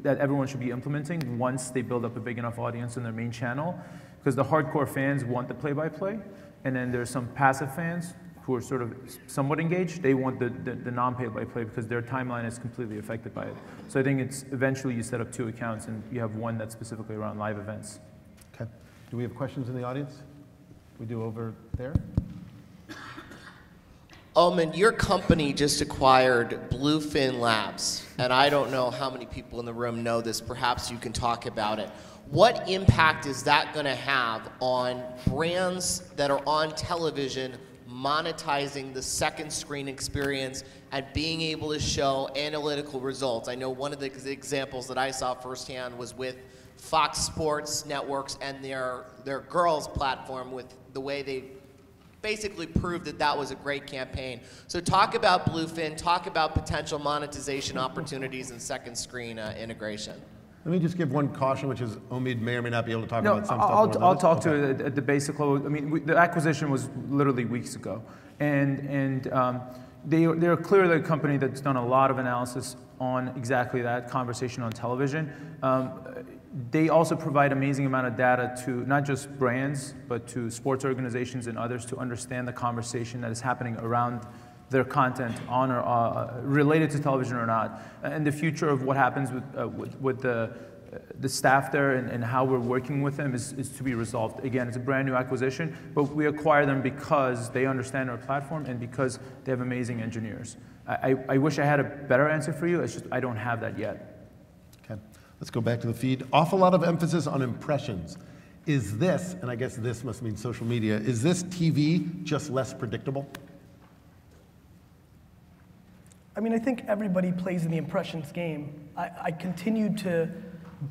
that everyone should be implementing once they build up a big enough audience on their main channel. Because the hardcore fans want the play-by-play, and then there's some passive fans who are sort of somewhat engaged. They want the non-play-by-play because their timeline is completely affected by it. So I think it's eventually you set up 2 accounts and you have one that's specifically around live events. Okay. Do we have questions in the audience? We do over there. Omid, your company just acquired Bluefin Labs, and I don't know how many people in the room know this. Perhaps you can talk about it. What impact is that going to have on brands that are on television monetizing the second screen experience and being able to show analytical results? I know one of the examples that I saw firsthand was with Fox Sports Networks and their girls platform, with the way they basically proved that was a great campaign. So talk about Bluefin, talk about potential monetization opportunities and second screen integration. Let me just give one caution, which is Omid may or may not be able to talk about some stuff. I'll talk to it at the basic level. I mean, the acquisition was literally weeks ago. And they're clearly a company that's done a lot of analysis on exactly that conversation on television. They also provide amazing amount of data to not just brands, but to sports organizations and others to understand the conversation that is happening around their content on or related to television or not, and the future of what happens with the staff there and how we're working with them is to be resolved. Again, it's a brand new acquisition, but we acquire them because they understand our platform and because they have amazing engineers. I wish I had a better answer for you. It's just I don't have that yet. Okay, let's go back to the feed. Awful lot of emphasis on impressions. Is this, and I guess this must mean social media, is this TV just less predictable? I mean, I think everybody plays in the impressions game. I continue to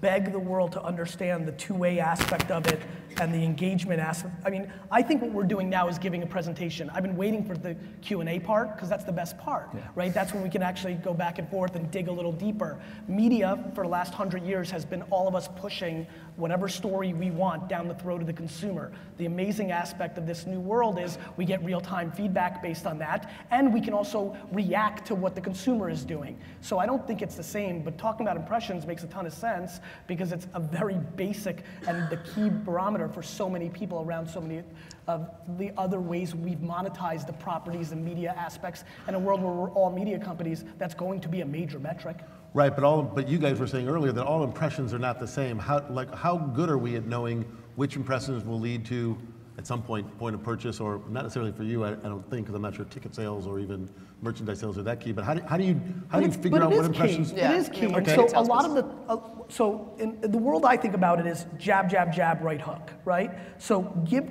beg the world to understand the two-way aspect of it and the engagement aspect. I mean, I think what we're doing now is giving a presentation. I've been waiting for the Q&A part because that's the best part, right? That's when we can actually go back and forth and dig a little deeper. Media for the last 100 years has been all of us pushing whatever story we want down the throat of the consumer. The amazing aspect of this new world is we get real-time feedback based on that, and we can also react to what the consumer is doing. So I don't think it's the same, but talking about impressions makes a ton of sense because it's a very basic and the key barometer for so many people around so many of the other ways we've monetized the properties and media aspects. In a world where we're all media companies, that's going to be a major metric. Right, but you guys were saying earlier that all impressions are not the same. How good are we at knowing which impressions will lead to, at some point of purchase, or not necessarily for you, I don't think, because I'm not sure ticket sales or even merchandise sales are that key, but how do you figure out what impressions? It is key. Okay. So a lot of the, so in the world I think about it is jab, jab, jab, right hook, right? So give,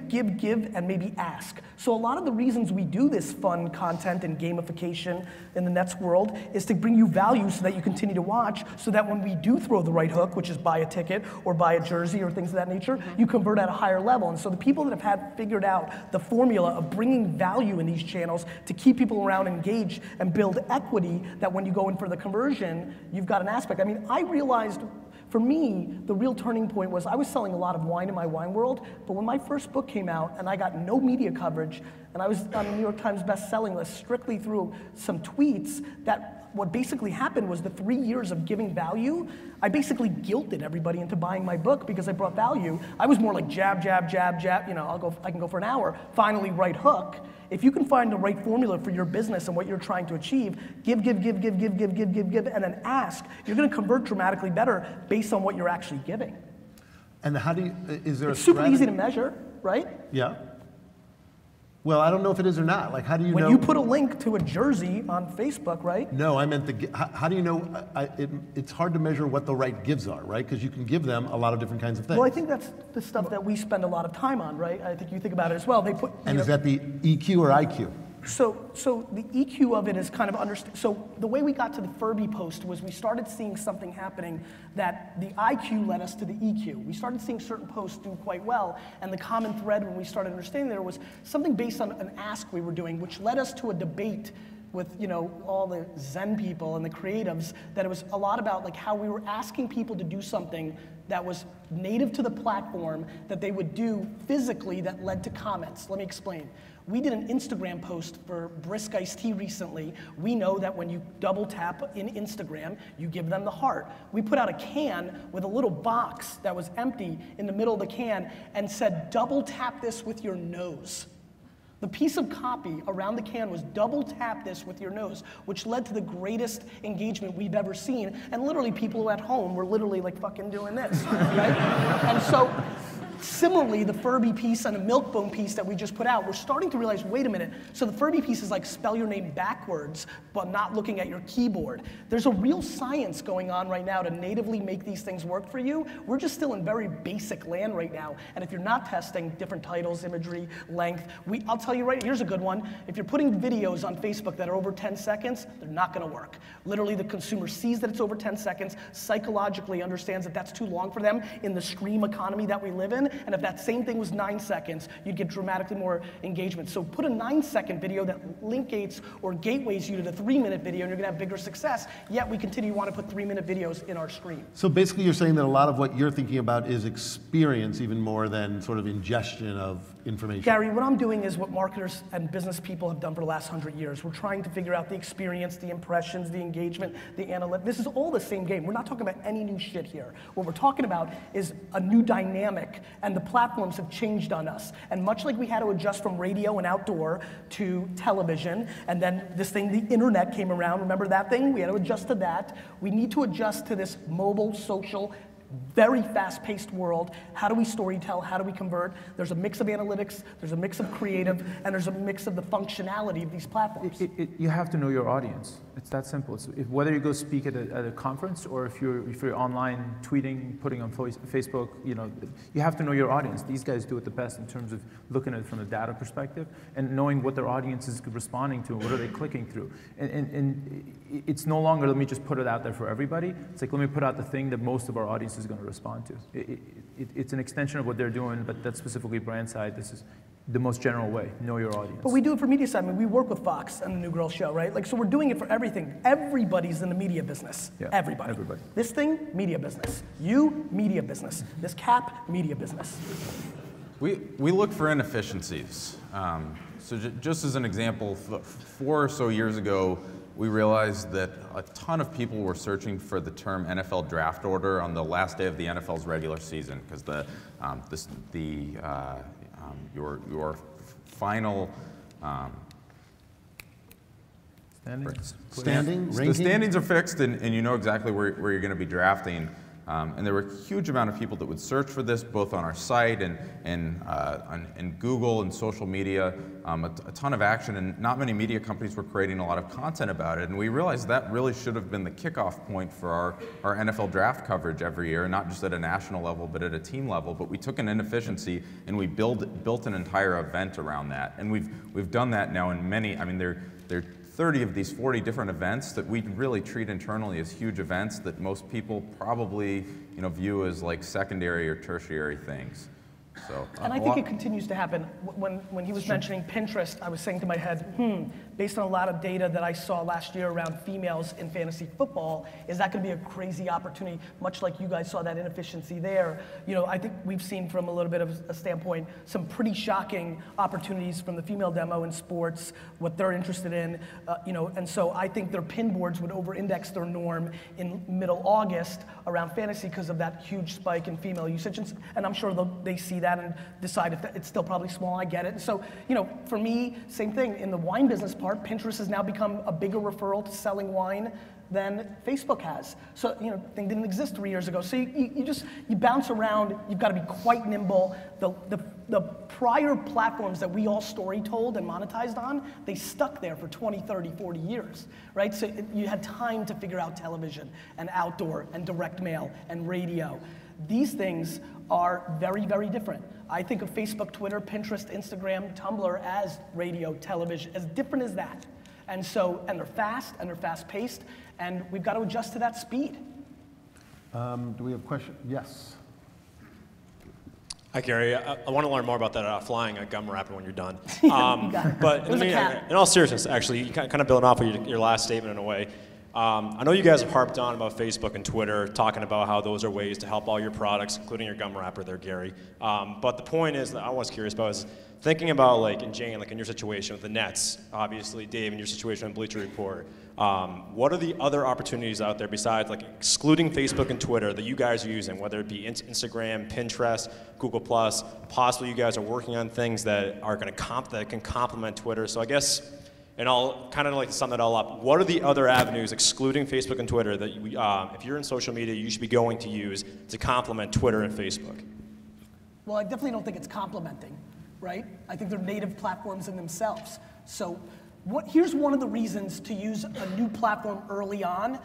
and maybe ask. So a lot of the reasons we do this fun content and gamification in the Nets world is to bring you value so that you continue to watch, so that when we do throw the right hook, which is buy a ticket or buy a jersey or things of that nature, you convert at a higher level. And so the people that have figured out the formula of bringing value in these channels to keep people around engaged and build equity, that when you go in for the conversion, you've got an aspect. I mean, I realized, for me, the real turning point was I was selling a lot of wine in my wine world, but when my first book came out and I got no media coverage, and I was on the New York Times best-selling list strictly through some tweets, that what basically happened was the 3 years of giving value, I basically guilted everybody into buying my book because I brought value. I was more like jab, jab, jab, jab, you know, I can go for an hour, finally right hook. If you can find the right formula for your business and what you're trying to achieve, give, and then ask, you're gonna convert dramatically better based on what you're actually giving. And how do you, is there it's super easy to measure, right? Yeah. Well, I don't know if it is or not. Like, how do you know? When you put a link to a jersey on Facebook, right? No, I meant how do you know? It's hard to measure what the right gives are, right? Because you can give them a lot of different kinds of things. Well, I think that's the stuff that we spend a lot of time on, right? I think you think about it as well. They put. And is that the EQ or IQ? So the EQ of it is kind of so the way we got to the Furby post was we started seeing something happening that the IQ led us to the EQ. We started seeing certain posts do quite well, and the common thread when we started understanding there was something based on an ask we were doing, which led us to a debate with, you know, all the Zen people and the creatives, that it was a lot about like how we were asking people to do something that was native to the platform that they would do physically that led to comments. Let me explain. We did an Instagram post for Brisk Iced Tea recently. We know that when you double tap in Instagram, you give them the heart. We put out a can with a little box that was empty in the middle of the can and said, double tap this with your nose. The piece of copy around the can was double tap this with your nose, which led to the greatest engagement we've ever seen. And literally people at home were literally like fucking doing this, right? And so, similarly, the Furby piece and the Milkbone piece that we just put out, we're starting to realize, wait a minute, so the Furby piece is like spell your name backwards, but not looking at your keyboard. There's a real science going on right now to natively make these things work for you. We're just still in very basic land right now. And if you're not testing different titles, imagery, length, I'll tell you right, here's a good one. If you're putting videos on Facebook that are over 10 seconds, they're not gonna work. Literally the consumer sees that it's over 10 seconds, psychologically understands that that's too long for them in the stream economy that we live in. And if that same thing was 9 seconds, you'd get dramatically more engagement. So put a 9-second video that link gates or gateways you to the 3-minute video and you're gonna have bigger success, yet we continue to want to put 3-minute videos in our stream. So basically you're saying that a lot of what you're thinking about is experience even more than sort of ingestion of information. Gary, what I'm doing is what marketers and business people have done for the last 100 years. We're trying to figure out the experience, the impressions, the engagement, the analytics. This is all the same game. We're not talking about any new shit here. What we're talking about is a new dynamic And the platforms have changed on us. And much like we had to adjust from radio and outdoor to television, and then this thing, the internet came around, remember that thing? We had to adjust to that. We need to adjust to this mobile, social, very fast-paced world. How do we storytell? How do we convert? There's a mix of analytics, there's a mix of creative, and there's a mix of the functionality of these platforms. You have to know your audience. It's that simple. Whether you go speak at a conference or if you're online tweeting, putting on Facebook, you have to know your audience. These guys do it the best in terms of looking at it from a data perspective and knowing what their audience is responding to and what are they clicking through. And it's no longer, let me just put it out there for everybody. It's like, let me put out the thing that most of our audience is going to respond to. It's an extension of what they're doing, but that's specifically brand side. This is the most general way, know your audience. But we do it for media side. I mean, we work with Fox and the New Girl Show, right? Like, so we're doing it for everything. Everybody's in the media business. Yeah, everybody. This thing, media business. You, media business. This cap, media business. We look for inefficiencies. So just as an example, 4 or so years ago, we realized that a ton of people were searching for the term NFL draft order on the last day of the NFL's regular season, because your final standings. The standings are fixed, and you know exactly where you're going to be drafting. And there were a huge amount of people that would search for this, both on our site and Google and social media, a ton of action, and not many media companies were creating a lot of content about it. And we realized that really should have been the kickoff point for our NFL draft coverage every year, not just at a national level, but at a team level. But we took an inefficiency and we built an entire event around that. And we've done that now in many, I mean, there are 30 of these 40 different events that we really treat internally as huge events that most people probably view as like secondary or tertiary things. So, and I think it continues to happen. When he was mentioning Pinterest, I was saying to my head, based on a lot of data that I saw last year around females in fantasy football, is that going to be a crazy opportunity, much like you guys saw that inefficiency there? I think we've seen from a little bit of a standpoint some pretty shocking opportunities from the female demo in sports, what they're interested in, and so I think their pin boards would over-index their norm in middle August around fantasy because of that huge spike in female usage, and I'm sure they see that and decide if it's still probably small. I get it. And so, for me, same thing in the wine business part. Pinterest has now become a bigger referral to selling wine than Facebook has. So, thing didn't exist 3 years ago. So you bounce around. You've got to be quite nimble. The prior platforms that we all story told and monetized on, they stuck there for 20, 30, 40 years, right? So you had time to figure out television and outdoor and direct mail and radio. These things are very, very different. I think of Facebook, Twitter, Pinterest, Instagram, Tumblr as radio, television, as different as that. And they're fast, and they're fast-paced, and we've got to adjust to that speed. Do we have a question? Yes. Hi, Gary. I want to learn more about that flying a gum wrapper when you're done. But in all seriousness, actually, you kind of building off of your last statement in a way. I know you guys have harped on about Facebook and Twitter, talking about how those are ways to help all your products, including your gum wrapper there, Gary. But the point is that I was curious about is thinking about, like, in Jane, like in your situation with the Nets, obviously, Dave, in your situation with Bleacher Report, what are the other opportunities out there besides, like, excluding Facebook and Twitter that you guys are using, whether it be Instagram, Pinterest, Google+, possibly you guys are working on things that are going to that can complement Twitter. So I guess, and I'll kind of like to sum that all up, what are the other avenues, excluding Facebook and Twitter, that if you're in social media, you should be going to use to complement Twitter and Facebook? Well, I definitely don't think it's complementing, right? I think they're native platforms in themselves. So here's one of the reasons to use a new platform early on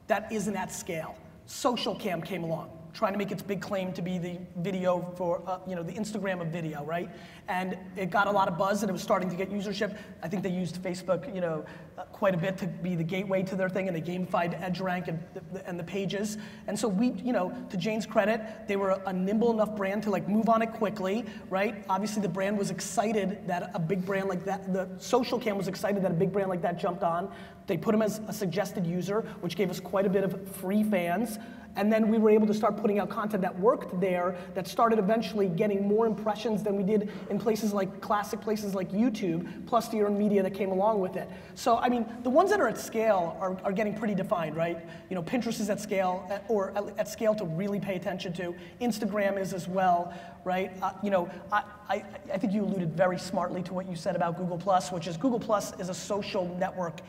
that isn't at scale. SocialCam came along, trying to make its big claim to be the video for, the Instagram of video, right? And it got a lot of buzz and it was starting to get usership. I think they used Facebook, quite a bit to be the gateway to their thing, and they gamified EdgeRank and the pages. And so we, to Jane's credit, they were a nimble enough brand to like move on it quickly, right? Obviously the brand was excited that a big brand like that, the SocialCam was excited that a big brand like that jumped on. They put him as a suggested user, which gave us quite a bit of free fans. And then we were able to start putting out content that worked there, that started eventually getting more impressions than we did in places like classic places like YouTube, plus the earned media that came along with it. So, I mean, the ones that are at scale are getting pretty defined, right? You know, Pinterest is at scale, or at scale to really pay attention to. Instagram is as well, right? You know, I think you alluded very smartly to what you said about Google+, which is Google+ is a social network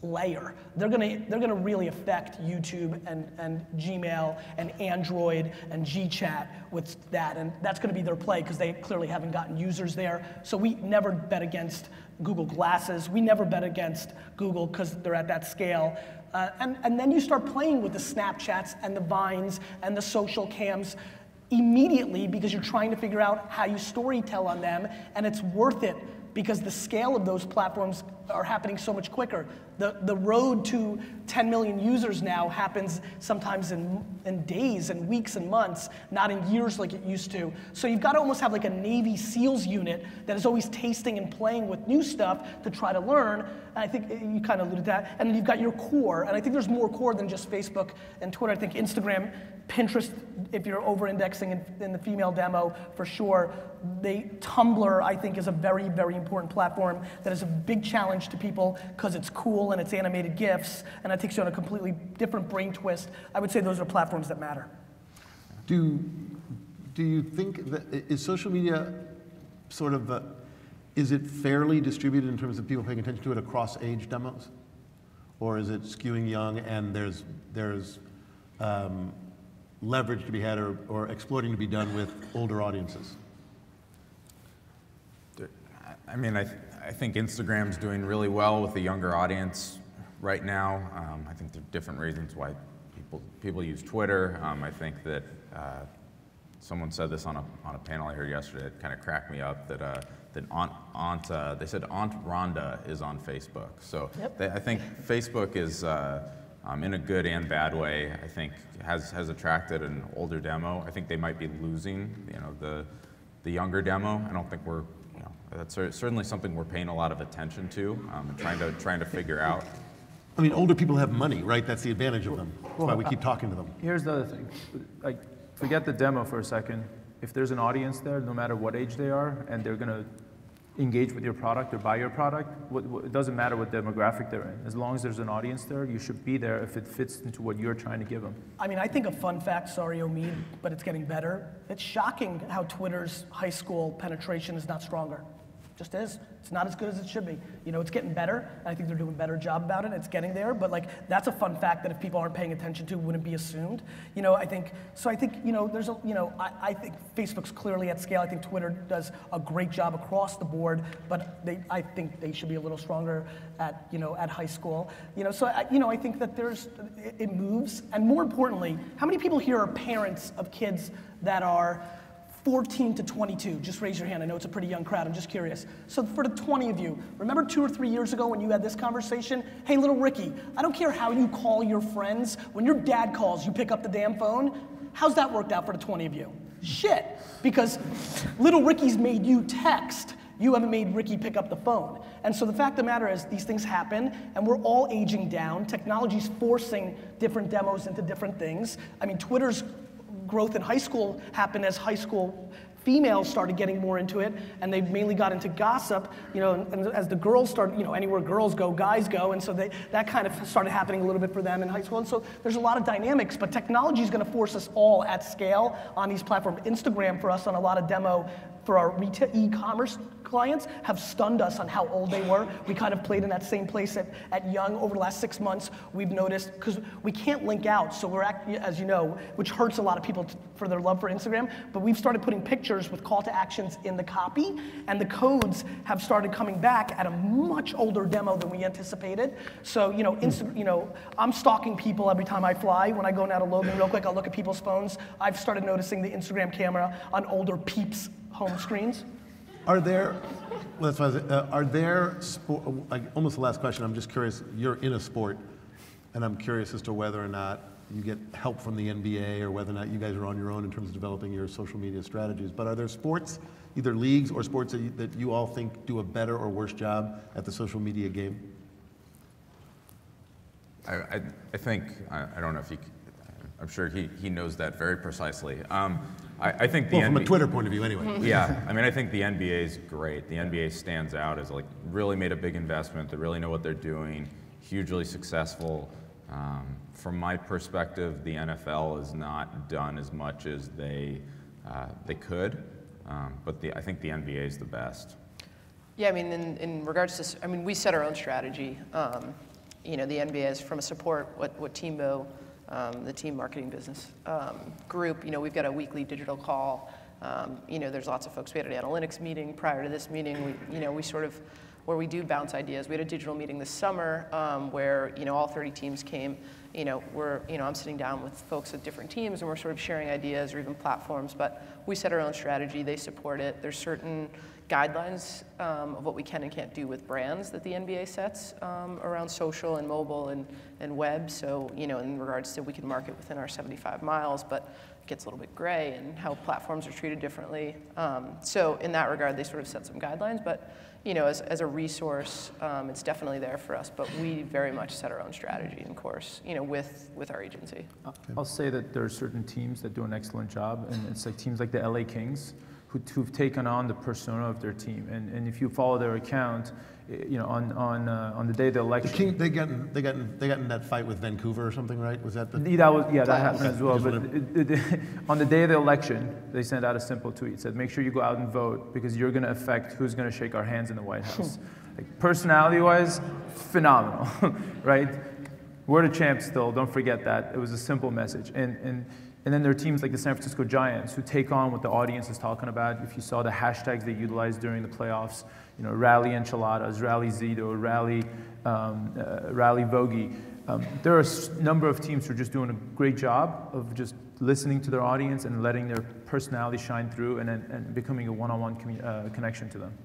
layer. They're gonna really affect YouTube and Gmail and Android and GChat with that, and that's gonna be their play because they clearly haven't gotten users there. So we never bet against Google Glasses. We never bet against Google because they're at that scale. And then you start playing with the Snapchats and the Vines and the social cams immediately because you're trying to figure out how you storytell on them, and it's worth it because the scale of those platforms are happening so much quicker. The road to 10 million users now happens sometimes in days and weeks and months, not in years like it used to. So you've got to almost have like a Navy SEALs unit that is always tasting and playing with new stuff to try to learn. And I think you kind of alluded to that. And then you've got your core, and I think there's more core than just Facebook and Twitter. I think Instagram, Pinterest, if you're over-indexing in the female demo, for sure. Tumblr, I think, is a very, very important platform that is a big challenge to people because it's cool and it's animated GIFs, and it takes you on a completely different brain twist. I would say those are platforms that matter. Do you think that, is social media sort of, is it fairly distributed in terms of people paying attention to it across age demos? Or is it skewing young and there's leverage to be had or exploiting to be done with older audiences? I mean, I think Instagram's doing really well with the younger audience right now. I think there are different reasons why people use Twitter. I think that someone said this on a panel I heard yesterday. It kind of cracked me up that they said Aunt Rhonda is on Facebook. So yep. I think Facebook is in a good and bad way. I think has attracted an older demo. I think they might be losing, you know, the younger demo. I don't think we're, you know, that's certainly something we're paying a lot of attention to and trying to figure out. I mean, older people have money, right? That's the advantage of them. That's why we keep talking to them. Here's the other thing. Like, forget the demo for a second. If there's an audience there, no matter what age they are, and they're going to engage with your product or buy your product, it doesn't matter what demographic they're in. As long as there's an audience there, you should be there if it fits into what you're trying to give them. I mean, I think a fun fact, sorry Omid, but it's getting better. It's shocking how Twitter's high school penetration is not stronger. Just is. It's not as good as it should be. You know, it's getting better, and I think they're doing a better job about it. It's getting there, but like, that's a fun fact that if people aren't paying attention to, wouldn't be assumed. You know, I think, you know, there's a, you know, I think Facebook's clearly at scale. I think Twitter does a great job across the board, but I think they should be a little stronger at, you know, at high school. You know, so, I think that it moves, and more importantly, how many people here are parents of kids that are 14 to 22, just raise your hand. I know it's a pretty young crowd, I'm just curious. So for the 20 of you, remember 2 or 3 years ago when you had this conversation? Hey, little Ricky, I don't care how you call your friends, when your dad calls, you pick up the damn phone. How's that worked out for the 20 of you? Shit, because little Ricky's made you text. You haven't made Ricky pick up the phone. And so the fact of the matter is these things happen and we're all aging down. Technology's forcing different demos into different things. I mean, Twitter's growth in high school happened as high school females started getting more into it, and they mainly got into gossip, you know, and as the girls started, you know, anywhere girls go, guys go, and so that kind of started happening a little bit for them in high school, and so there's a lot of dynamics, but technology is going to force us all at scale on these platforms. Instagram for us on a lot of demo for our retail e-commerce clients have stunned us on how old they were. We kind of played in that same place at Young over the last 6 months. We've noticed, because we can't link out, so we're, as you know, which hurts a lot of people for their love for Instagram, but we've started putting pictures with call to actions in the copy, and the codes have started coming back at a much older demo than we anticipated. So, you know, I'm stalking people every time I fly. When I go now to Logan real quick, I'll look at people's phones. I've started noticing the Instagram camera on older peeps' home screens. Are there, well, that's what are there, like, almost the last question, I'm just curious, you're in a sport, and I'm curious as to whether or not you get help from the NBA or whether or not you guys are on your own in terms of developing your social media strategies, but are there sports, either leagues or sports that you all think do a better or worse job at the social media game? I think, I don't know if you, I'm sure he knows that very precisely. I think from a Twitter point of view, anyway. Yeah, I mean, I think the NBA is great. The NBA stands out as like really made a big investment. They really know what they're doing. Hugely successful. From my perspective, the NFL has not done as much as they could, but I think the NBA is the best. Yeah, I mean, in regards to, I mean, we set our own strategy. The NBA is from a support, what Teambo, the team marketing business group, we've got a weekly digital call. There's lots of folks. We had an analytics meeting prior to this meeting. We sort of, where we do bounce ideas. We had a digital meeting this summer where, all 30 teams came. I'm sitting down with folks at different teams and we're sort of sharing ideas or even platforms, but we set our own strategy. They support it. There's certain guidelines of what we can and can't do with brands that the NBA sets around social and mobile and web. So, in regards to we can market within our 75 miles, but it gets a little bit gray and how platforms are treated differently. So in that regard, they sort of set some guidelines, but as a resource, it's definitely there for us, but we very much set our own strategy and course, with our agency. I'll say that there are certain teams that do an excellent job, and it's like teams like the LA Kings who've taken on the persona of their team, and if you follow their account, on the day of the election, They got in that fight with Vancouver or something, right? Was that the? That happened as well. But on the day of the election, they sent out a simple tweet. It said, "Make sure you go out and vote because you're going to affect who's going to shake our hands in the White House." Like, personality-wise, phenomenal, right? We're the champs still. Don't forget that. It was a simple message, and then there are teams like the San Francisco Giants who take on what the audience is talking about. If you saw the hashtags they utilized during the playoffs, rally enchiladas, rally Zito, rally Vogie. There are a number of teams who are just doing a great job of just listening to their audience and letting their personality shine through and becoming a one-on-one connection to them.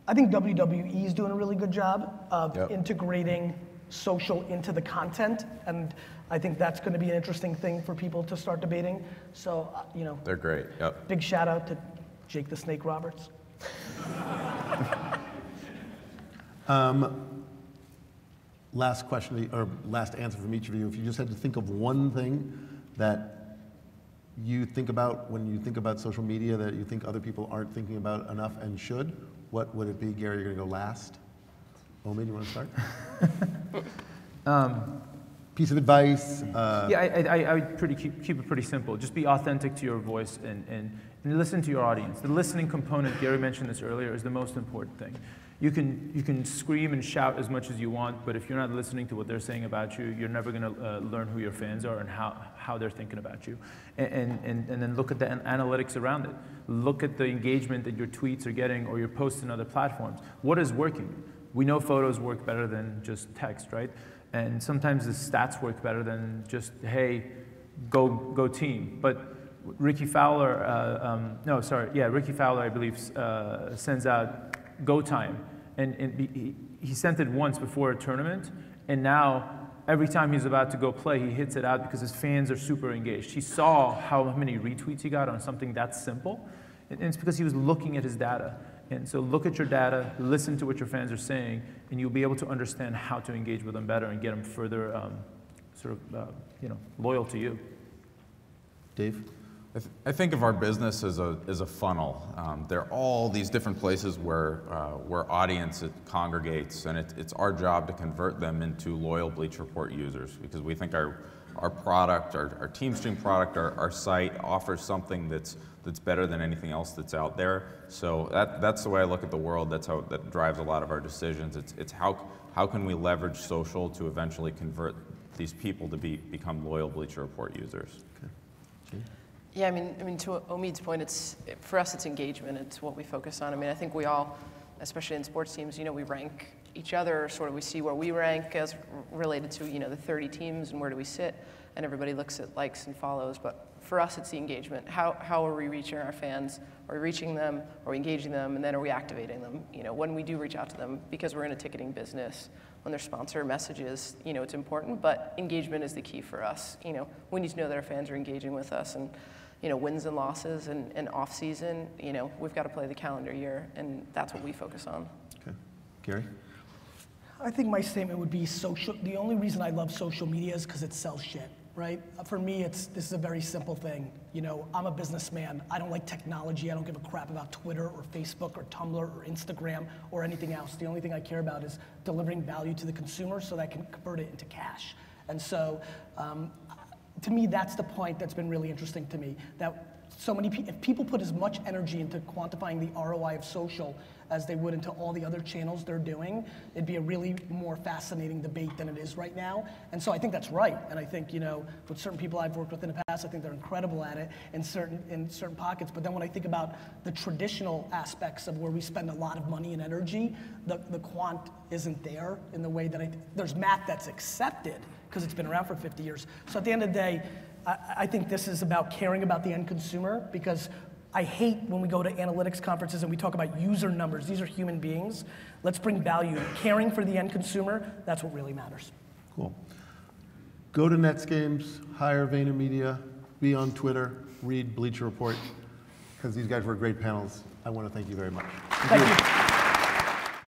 I think WWE is doing a really good job of integrating social into the content, and I think that's going to be an interesting thing for people to start debating. So, They're great. Yep. Big shout out to Jake the Snake Roberts. Last question, or last answer from each of you. If you just had to think of one thing that you think about when you think about social media that you think other people aren't thinking about enough and should, what would it be? Gary, you're going to go last. Omid, you want to start? Piece of advice? I would keep it pretty simple. Just be authentic to your voice and listen to your audience. The listening component, Gary mentioned this earlier, is the most important thing. You can scream and shout as much as you want, but if you're not listening to what they're saying about you, you're never going to learn who your fans are and how they're thinking about you. And then look at the analytics around it. Look at the engagement that your tweets are getting or your posts in other platforms. What is working? We know photos work better than just text, right? And sometimes the stats work better than just, hey, go team. But Ricky Fowler, Ricky Fowler, I believe, sends out go time. And he sent it once before a tournament, and now every time he's about to go play, he hits it out because his fans are super engaged. He saw how many retweets he got on something that simple, and it's because he was looking at his data. And so look at your data, listen to what your fans are saying, and you'll be able to understand how to engage with them better and get them further loyal to you. Dave? I think of our business as a funnel. There are all these different places where audience congregates, and it's our job to convert them into loyal Bleacher Report users, because we think our product, our TeamStream product, our site offers something that's better than anything else that's out there. So that's the way I look at the world. That drives a lot of our decisions. It's how can we leverage social to eventually convert these people to become loyal Bleacher Report users. Okay. Yeah, I mean, to Omid's point, for us, it's engagement. It's what we focus on. I mean, I think we all, especially in sports teams, we rank each other, sort of we see where we rank as related to, the 30 teams and where do we sit, and everybody looks at likes and follows, but for us, it's the engagement. How are we reaching our fans? Are we reaching them? Are we engaging them? And then are we activating them? When we do reach out to them, because we're in a ticketing business, when there's sponsor messages, it's important, but engagement is the key for us. We need to know that our fans are engaging with us, and wins and losses and off season, we've got to play the calendar year, and that's what we focus on. Okay. Gary? I think my statement would be the only reason I love social media is because it sells shit. right? For me, this is a very simple thing. You know, I'm a businessman. I don't like technology. I don't give a crap about Twitter or Facebook or Tumblr or Instagram or anything else. The only thing I care about is delivering value to the consumer so that I can convert it into cash. And so, to me, that's the point that's been really interesting to me. That so many if people put as much energy into quantifying the ROI of social as they would into all the other channels they're doing, it'd be a really more fascinating debate than it is right now. And so I think that's right. And I think, you know, with certain people I've worked with in the past, I think they're incredible at it in certain pockets. But then when I think about the traditional aspects of where we spend a lot of money and energy, the quant isn't there in the way that there's math that's accepted because it's been around for 50 years. So at the end of the day, I think this is about caring about the end consumer, because I hate when we go to analytics conferences and we talk about user numbers. These are human beings. Let's bring value. Caring for the end consumer, that's what really matters. Cool. Go to Nets games, hire VaynerMedia, be on Twitter, read Bleacher Report, because these guys were great panels. I want to thank you very much. Thank you.